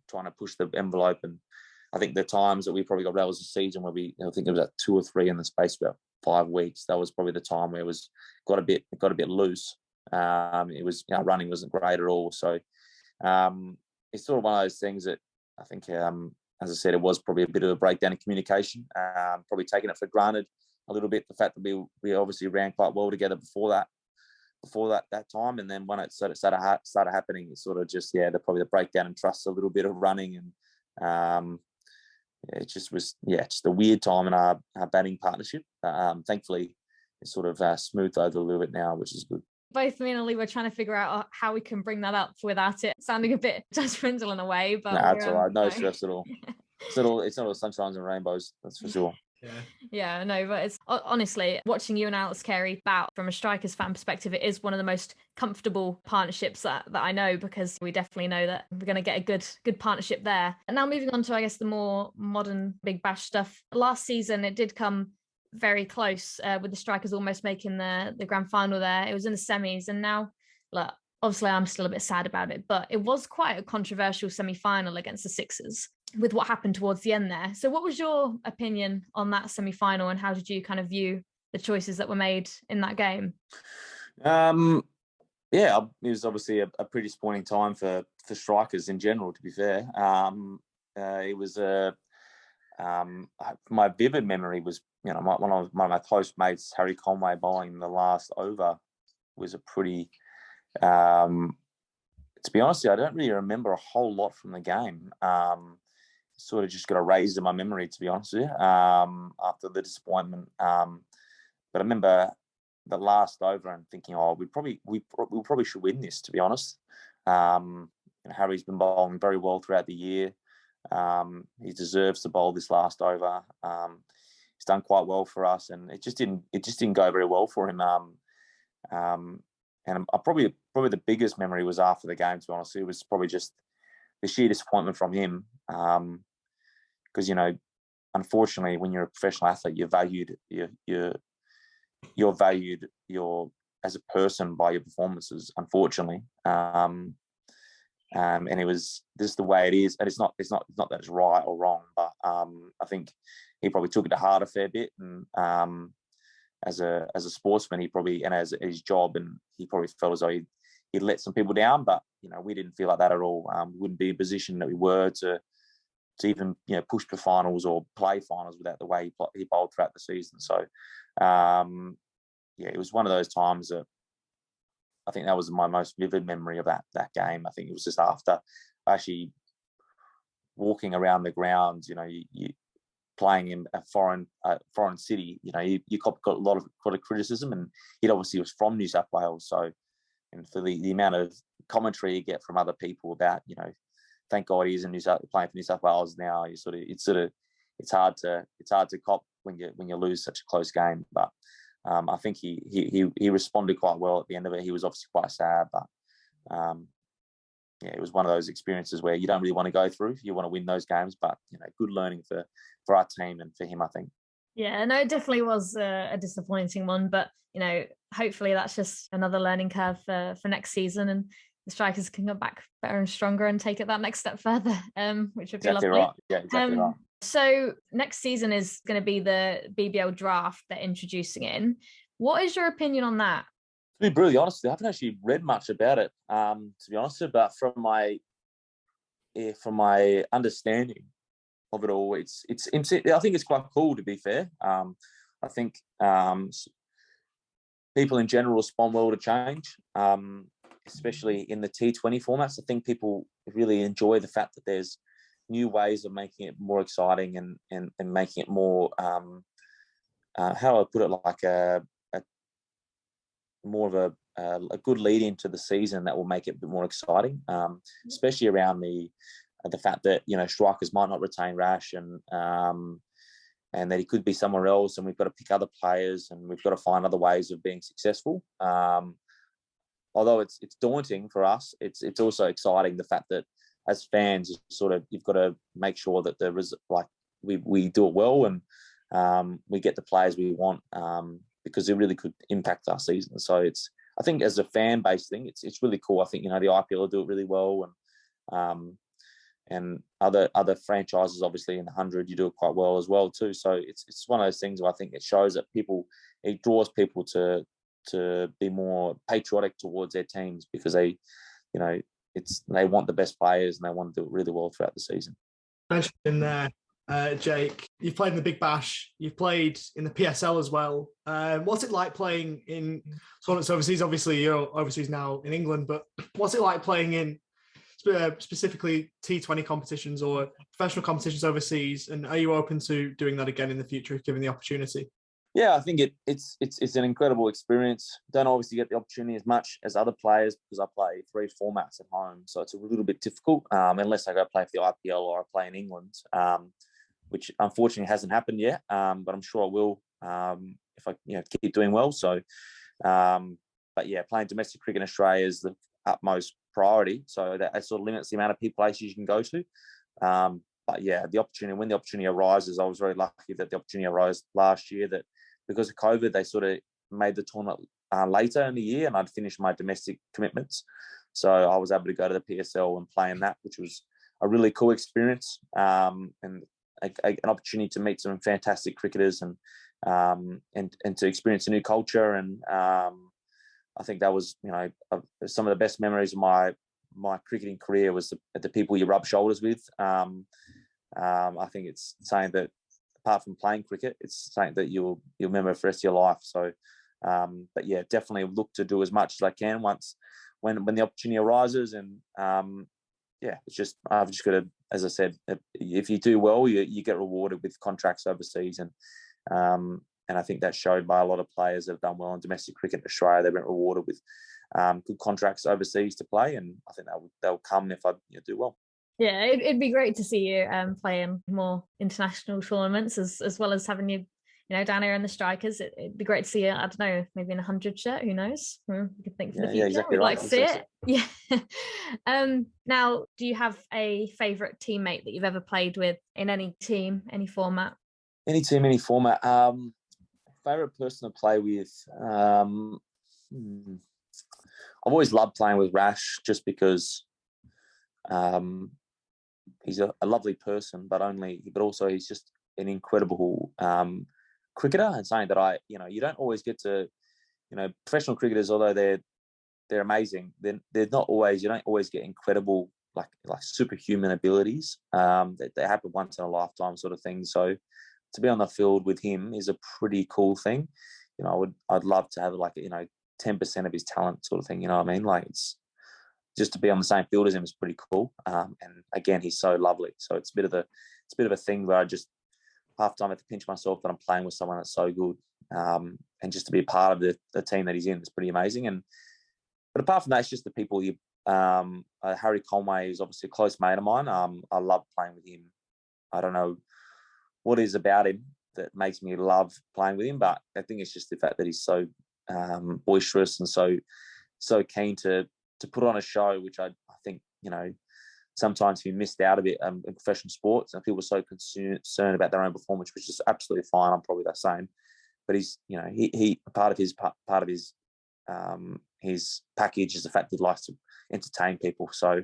trying to push the envelope. And I think the times that we probably got, that was a season where I think it was at 2 or 3 in the space of about 5 weeks. That was probably the time where it got a bit loose. It was running wasn't great at all. So it's sort of one of those things that I think, as I said, it was probably a bit of a breakdown in communication. Probably taking it for granted a little bit, the fact that we obviously ran quite well together before that time, and then when it started happening, it's sort of just probably the breakdown in trust, a little bit of running, and it just was just a weird time in our batting partnership. Thankfully, it's sort of smoothed over a little bit now, which is good. Both me and Ollie were trying to figure out how we can bring that up without it sounding a bit judgmental in a way. But that's all right. No stress at all. It's not all sunshines and rainbows, that's for sure. Yeah, no, but it's honestly watching you and Alex Carey bat from a Strikers fan perspective, it is one of the most comfortable partnerships that I know, because we definitely know that we're going to get a good partnership there. And now moving on to, I guess, the more modern Big Bash stuff. Last season, it did come very close with the Strikers almost making the grand final there. It was in the semis, and now, look, obviously I'm still a bit sad about it, but it was quite a controversial semi-final against the Sixers with what happened towards the end there. So what was your opinion on that semi-final, and how did you kind of view the choices that were made in that game? It was obviously a pretty disappointing time for Strikers in general, to be fair. It was my vivid memory was, one of my close mates, Harry Conway, bowling the last over was a pretty, to be honest, I don't really remember a whole lot from the game. Sort of just got erased in my memory, to be honest with you, after the disappointment. But I remember the last over and thinking, we probably should win this, to be honest. Harry's been bowling very well throughout the year. He deserves to bowl this last over. He's done quite well for us, and it just didn't go very well for him. And probably the biggest memory was after the game, to be honest. It was probably just the sheer disappointment from him. Because unfortunately, when you're a professional athlete, you're valued as a person by your performances, unfortunately. And it was just the way it is, and it's not that it's right or wrong, but I think he probably took it to heart a fair bit, and as a sportsman, he probably, and as his job, and he probably felt as though he'd let some people down, but we didn't feel like that at all. We wouldn't be in a position that we were to even push to finals or play finals without the way he bowled throughout the season. So it was one of those times that I think that was my most vivid memory of that game. I think it was just after actually walking around the grounds, you playing in a foreign city, you got a lot of criticism, and he obviously was from New South Wales. So, and for the amount of commentary you get from other people about, thank God he's playing for New South Wales now. It's hard to cop when you lose such a close game. But I think he responded quite well at the end of it. He was obviously quite sad, but it was one of those experiences where you don't really want to go through. You want to win those games, but good learning for our team and for him, I think. Yeah, no, it definitely was a disappointing one, but hopefully that's just another learning curve for next season, and the Strikers can come back better and stronger and take it that next step further, which would be exactly lovely. Right. Yeah, exactly right. So next season is going to be the BBL draft they're introducing in. What is your opinion on that? To be brutally honest, I haven't actually read much about it, to be honest, but from my understanding of it all, it's I think it's quite cool, to be fair. I think people in general respond well to change. especially in the T20 formats. I think people really enjoy the fact that there's new ways of making it more exciting and making it more, how do I put it, like a more of a good lead into the season that will make it a bit more exciting, especially around the fact that, you know, strikers might not retain Rash and that he could be somewhere else, and we've got to pick other players and we've got to find other ways of being successful. Although it's daunting for us, it's also exciting, the fact that as fans, you've got to make sure that there is, like, we do it well and we get the players we want, because it really could impact our season. So I think as a fan-based thing, it's really cool. I think, you know, the IPL will do it really well, and other franchises, obviously in the 100, you do it quite well as well too. So it's one of those things where I think it shows that it draws people to be more patriotic towards their teams, because they, you know, they want the best players and they want to do it really well throughout the season. Mentioned in there, Jake, you've played in the Big Bash, you've played in the PSL as well. What's it like playing in tournaments overseas? Obviously, you're overseas now in England, but what's it like playing in specifically T20 competitions or professional competitions overseas? And are you open to doing that again in the future if given the opportunity? Yeah, I think it's an incredible experience. Don't obviously get the opportunity as much as other players because I play 3 formats at home, so it's a little bit difficult unless I go play for the IPL or I play in England, which unfortunately hasn't happened yet. But I'm sure I will if I keep doing well. So, but yeah, playing domestic cricket in Australia is the utmost priority. So that sort of limits the amount of places you can go to. But yeah, when the opportunity arises, I was very lucky that the opportunity arose last year, that because of COVID, they sort of made the tournament later in the year, and I'd finished my domestic commitments. So I was able to go to the PSL and play in that, which was a really cool experience, and an opportunity to meet some fantastic cricketers and to experience a new culture. And I think that was, some of the best memories of my cricketing career was the people you rub shoulders with. I think it's saying that apart from playing cricket, it's something that you'll remember for the rest of your life. So, but yeah, definitely look to do as much as I can when the opportunity arises. And yeah, I've just got to, as I said, if you do well, you get rewarded with contracts overseas, and I think that's showed by a lot of players that have done well in domestic cricket in Australia. They've been rewarded with good contracts overseas to play, and I think they'll come if I do well. Yeah, it'd be great to see you play in more international tournaments as well as having you, down here in the strikers. It'd be great to see you, I don't know, maybe in a 100 shirt, who knows? We could think for the future. Yeah, exactly. We'd like to see it. Yeah. Now, do you have a favourite teammate that you've ever played with in any team, any format? Any team, any format. Favourite person to play with. I've always loved playing with Rash, just because he's a lovely person, but also he's just an incredible cricketer, and something that you don't always get to, professional cricketers, although they're amazing, they're not always, you don't always get incredible like superhuman abilities. They happen once in a lifetime sort of thing. So to be on the field with him is a pretty cool thing. I'd love to have 10% of his talent sort of thing. You know what I mean? Like, it's just to be on the same field as him is pretty cool. And again, he's so lovely. So it's a bit of a thing where I just half time have to pinch myself that I'm playing with someone that's so good. And just to be a part of the team that he's in is pretty amazing. But apart from that, it's just the people Harry Conway is obviously a close mate of mine. I love playing with him. I don't know what is about him that makes me love playing with him, but I think it's just the fact that he's so boisterous and so keen to put on a show, which I think, sometimes he missed out a bit in professional sports, and people are so concerned about their own performance, which is absolutely fine. I'm probably the same, but he's, he part of his package is the fact that he likes to entertain people. So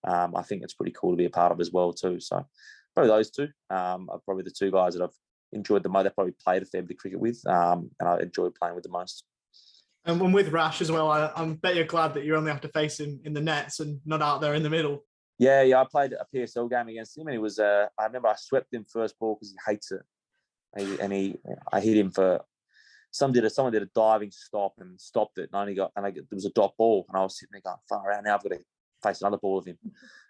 I think it's pretty cool to be a part of as well too. So probably those two are probably the two guys that I've enjoyed the most. I've probably played a fair bit of cricket with, and I enjoy playing with the most. And when with Rash as well, I bet you're glad that you only have to face him in the nets and not out there in the middle. Yeah, I played a PSL game against him, and it was. I remember I swept him first ball because he hates it, I hit him for someone did a diving stop and stopped it, and there was a dot ball, and I was sitting there going, far out now, I've got to face another ball of him.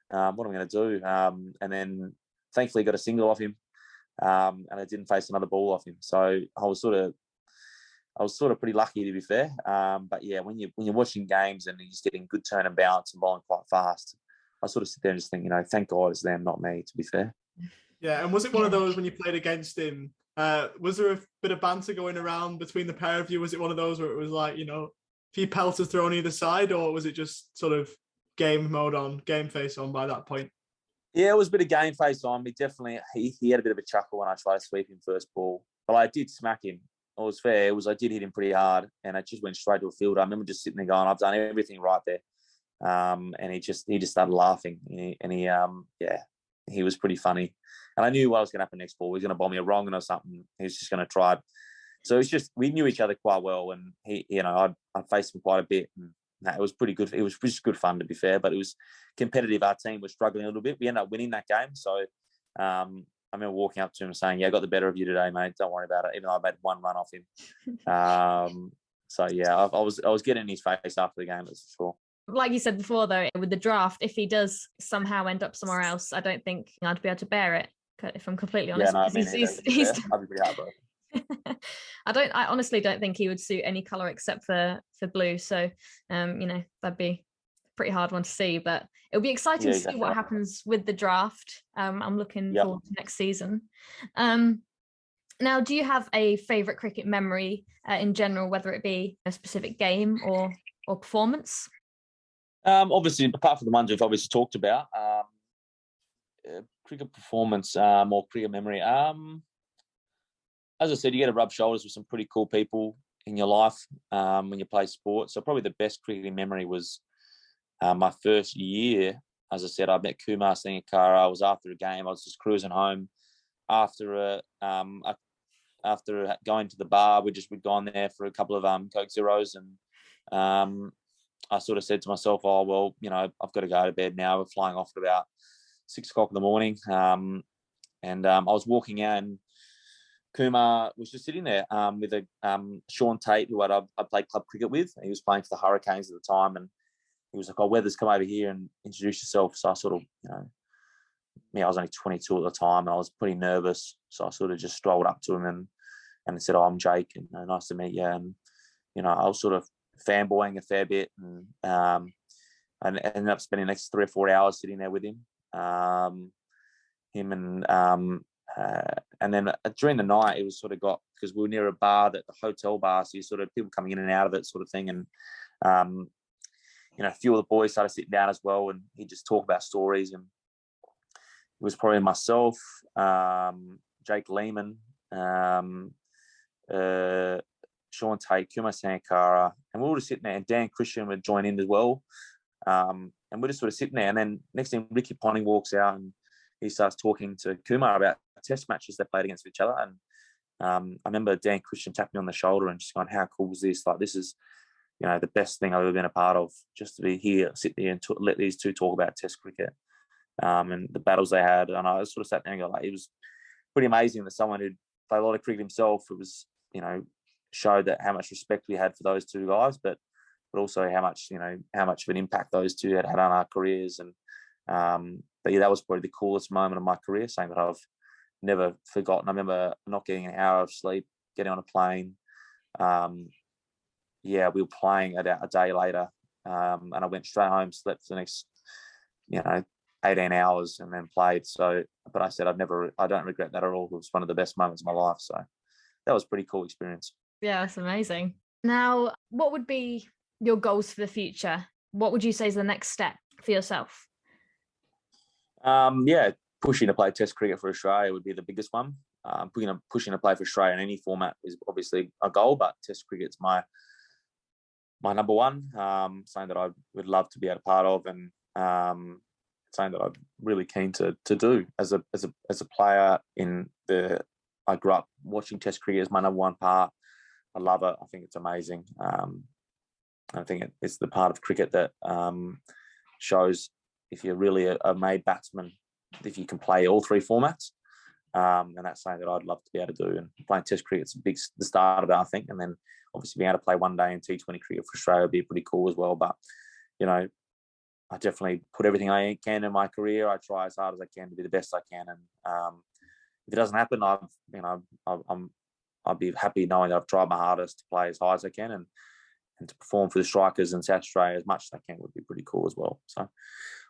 What am I going to do? And then thankfully got a single off him, and I didn't face another ball off him. So I was sort of pretty lucky, to be fair. But yeah, when you're watching games and you're just getting good turn and bounce and bowling quite fast, I sort of sit there and just think, thank God it's them, not me, to be fair. Yeah, and was it one of those when you played against him? Was there a bit of banter going around between the pair of you? Was it one of those where it was like, a few pelters thrown either side, or was it just sort of game face on by that point? Yeah, it was a bit of game face on. He had a bit of a chuckle when I tried to sweep him first ball, but I did smack him. It was fair. I did hit him pretty hard, and I just went straight to a fielder. I remember just sitting there going, I've done everything right there. And he just started laughing, he was pretty funny. And I knew what was going to happen next ball. He was going to bowl me a wrong or something. He was just going to try. So it's just, we knew each other quite well, and I faced him quite a bit, and it was pretty good. It was just good fun, to be fair, but it was competitive. Our team was struggling a little bit. We ended up winning that game. So I remember walking up to him and saying, yeah, I got the better of you today, mate. Don't worry about it. Even though I made one run off him. So yeah, I was getting in his face after the game, that's for sure. Like you said before, though, with the draft, if he does somehow end up somewhere else, I don't think I'd be able to bear it, if I'm completely honest. Yeah, no, he's I'd be pretty heartbroken. I honestly don't think he would suit any colour except for blue. So, that'd be a pretty hard one to see. But it'll be exciting to see what happens with the draft. I'm looking forward to next season. Now, do you have a favourite cricket memory in general, whether it be a specific game or performance? Obviously, apart from the ones we've obviously talked about, cricket performance or cricket memory. As I said, you get to rub shoulders with some pretty cool people in your life when you play sport. So probably the best cricketing memory was my first year. As I said, I met Kumar Sangakkara. I was after a game. I was just cruising home after going to the bar. We'd gone there for a couple of Coke Zeros, and I sort of said to myself, oh, well, I've got to go to bed now. We're flying off at about 6 o'clock in the morning. And I was walking out, and Kumar was just sitting there with Sean Tate, who I played club cricket with. He was playing for the Hurricanes at the time. And he was like, oh, Weathers, come over here and introduce yourself. So I sort of, I was only 22 at the time, and I was pretty nervous. So I sort of just strolled up to him and said, oh, I'm Jake, and nice to meet you. And, I was sort of fanboying a fair bit, and I ended up spending the next 3 or 4 hours sitting there with him. And then during the night, it was sort of because we were near a bar, the hotel bar, so you sort of people coming in and out of it sort of thing. And, a few of the boys started sitting down as well, and he'd just talk about stories. And it was probably myself, Jake Lehman, Sean Tate, Kumar Sangakkara, and we were just sitting there, and Dan Christian would join in as well. And we're just sort of sitting there, and then next thing, Ricky Ponting walks out, and he starts talking to Kumar about test matches they played against each other. And I remember Dan Christian tapping me on the shoulder and just going, how cool is this? Like, this is, the best thing I've ever been a part of, just to be here, sit there and let these two talk about test cricket and the battles they had. And I sort of sat there and go, like, it was pretty amazing that someone who'd played a lot of cricket himself, it was, showed that how much respect we had for those two guys, but also how much of an impact those two had on our careers. And but yeah, that was probably the coolest moment of my career, something that I've never forgotten. I remember not getting an hour of sleep, getting on a plane. We were playing a day later, and I went straight home, slept for the next 18 hours, and then played. So, but I said I don't regret that at all. It was one of the best moments of my life. So that was a pretty cool experience. Yeah, that's amazing. Now, what would be your goals for the future? What would you say is the next step for yourself? Pushing to play Test cricket for Australia would be the biggest one. Pushing to play for Australia in any format is obviously a goal, but Test cricket's my number one. Something that I would love to be a part of, and something that I'm really keen to do as a player. I grew up watching Test cricket as my number one part. I love it. I think it's amazing. I think it's the part of cricket that shows if you're really a made batsman, if you can play all three formats. And that's something that I'd love to be able to do. And playing Test cricket's the start of it, I think. And then obviously being able to play one day in T20 cricket for Australia would be pretty cool as well. But, you know, I definitely put everything I can in my career. I try as hard as I can to be the best I can. And if it doesn't happen, I'd be happy knowing that I've tried my hardest to play as high as I can and to perform for the strikers in South Australia as much as I can would be pretty cool as well. So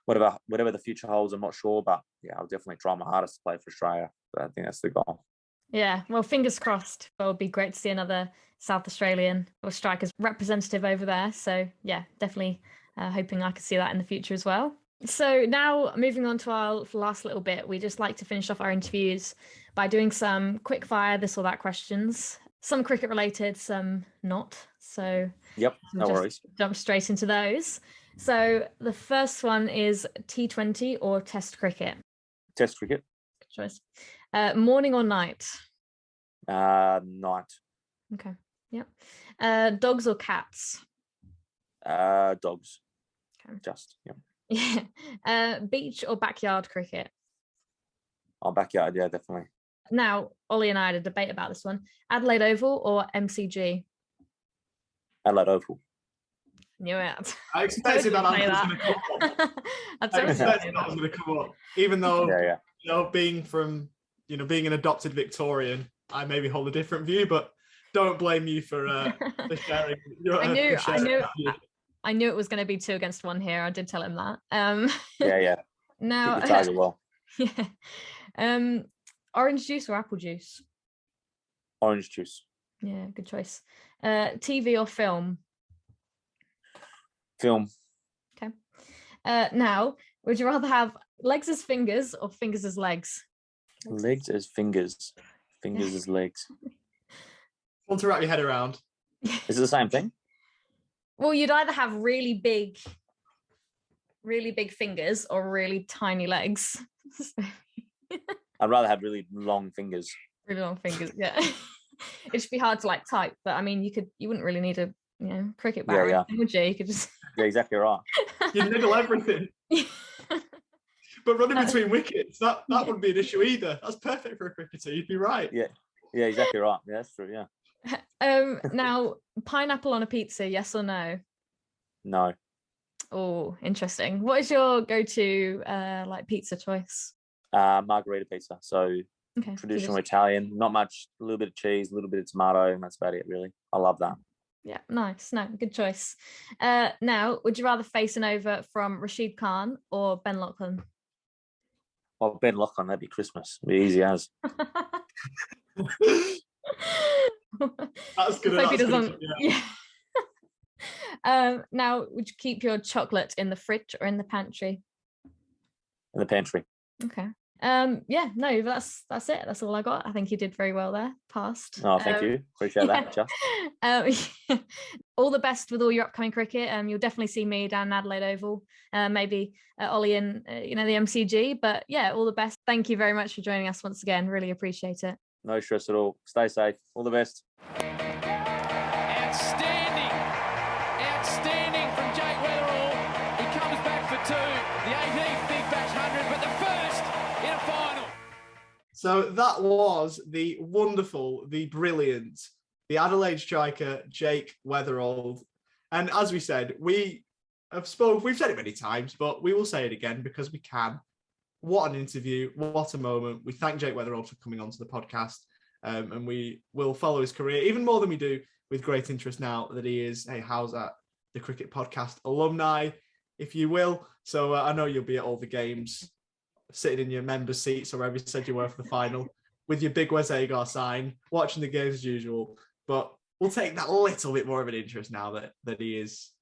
whatever the future holds, I'm not sure, but yeah, I'll definitely try my hardest to play for Australia. But I think that's the goal. Yeah, well, fingers crossed. It would be great to see another South Australian or strikers representative over there. So yeah, definitely hoping I could see that in the future as well. So now moving on to our last little bit, we just like to finish off our interviews by doing some quick fire this or that questions. Some cricket related, some not. So yep, no worries. Jump straight into those. So the first one is T20 or Test cricket? Test cricket. Good choice. Morning or night? Night. Okay. Yep. Dogs or cats? Dogs. Okay. Just, yeah. Yeah. Beach or backyard cricket? Oh, backyard, yeah, definitely. Now, Ollie and I had a debate about this one. Adelaide Oval or MCG? Adelaide Oval. Knew it. I expected that answer was going to come up. I expected that was going to come up. Even though, you know, being an adopted Victorian, I maybe hold a different view, but don't blame you for sharing. I knew it was going to be 2 against 1 here. I did tell him that. Yeah. Now, keep your ties well. Yeah. Orange juice or apple juice? Orange juice. Yeah, good choice. TV or film? Film. Okay. Now, would you rather have legs as fingers or fingers as legs? Legs as fingers. Fingers as legs. Want to wrap your head around? Is it the same thing? Well, you'd either have really big fingers or really tiny legs. I'd rather have really long fingers. Really long fingers, yeah. It'd just be hard to like type, but I mean, you wouldn't really need a cricket bat, yeah. would you? You could just Yeah, exactly right. You'd niggle everything. But running between wickets, that wouldn't be an issue either. That's perfect for a cricketer. You'd be right. Yeah, exactly right. Yeah, that's true. Yeah. Now, pineapple on a pizza, yes or no? No. Oh, interesting. What is your go-to like pizza choice? Margherita pizza. So okay, traditional Italian, not much, a little bit of cheese, a little bit of tomato, and that's about it really. I love that. Yeah, nice. No, good choice. Now, would you rather face an over from Rashid Khan or Ben Lachlan? Well, Ben Lachlan, that'd be Christmas. It'd be easy as. That's good. Hope he doesn't. Yeah. Now, would you keep your chocolate in the fridge or in the pantry? In the pantry. Okay. Yeah, no, that's it. That's all I got. I think you did very well there. Passed. Oh, thank you. Appreciate that, Just. All the best with all your upcoming cricket. You'll definitely see me down in Adelaide Oval. Maybe Ollie in the MCG. But yeah, all the best. Thank you very much for joining us once again. Really appreciate it. No stress at all. Stay safe. All the best. Outstanding from Jake Weatherald. He comes back for 2. The 18th Big Bash 100, but the first in a final. So that was the wonderful, the brilliant, the Adelaide striker, Jake Weatherald. And as we said, we've said it many times, but we will say it again because we can. What an interview. What a moment. We thank Jake Weatherald for coming onto the podcast. And we will follow his career even more than we do with great interest now that he is a How's That the Cricket Podcast alumni, if you will. So I know you'll be at all the games, sitting in your member seats or wherever you said you were for the final, with your big Wes Agar sign, watching the games as usual. But we'll take that little bit more of an interest now that he is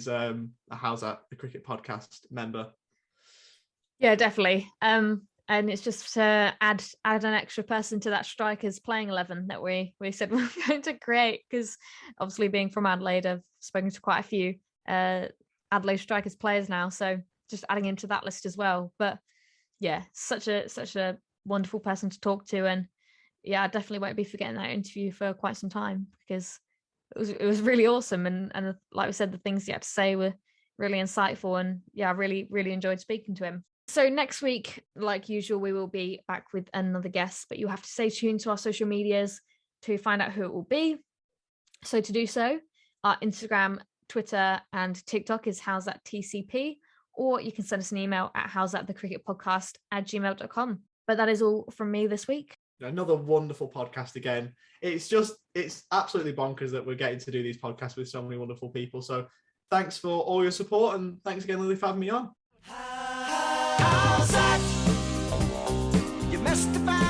a How's That the Cricket Podcast member. Yeah, definitely. And it's just to add an extra person to that strikers playing 11 that we said we were going to create, because obviously being from Adelaide, I've spoken to quite a few Adelaide strikers players now, so just adding into that list as well. But yeah, such a wonderful person to talk to, and yeah, I definitely won't be forgetting that interview for quite some time, because it was really awesome, and like we said, the things he had to say were really insightful, and yeah, I really enjoyed speaking to him. So next week, like usual, we will be back with another guest, but you have to stay tuned to our social medias to find out who it will be. So to do so, our Instagram, Twitter, and TikTok is How's That TCP, or you can send us an email at howsthatthecricketpodcast@gmail.com. But that is all from me this week. Another wonderful podcast again. It's absolutely bonkers that we're getting to do these podcasts with so many wonderful people. So thanks for all your support, and thanks again, Lily, for having me on. How's that? You messed about.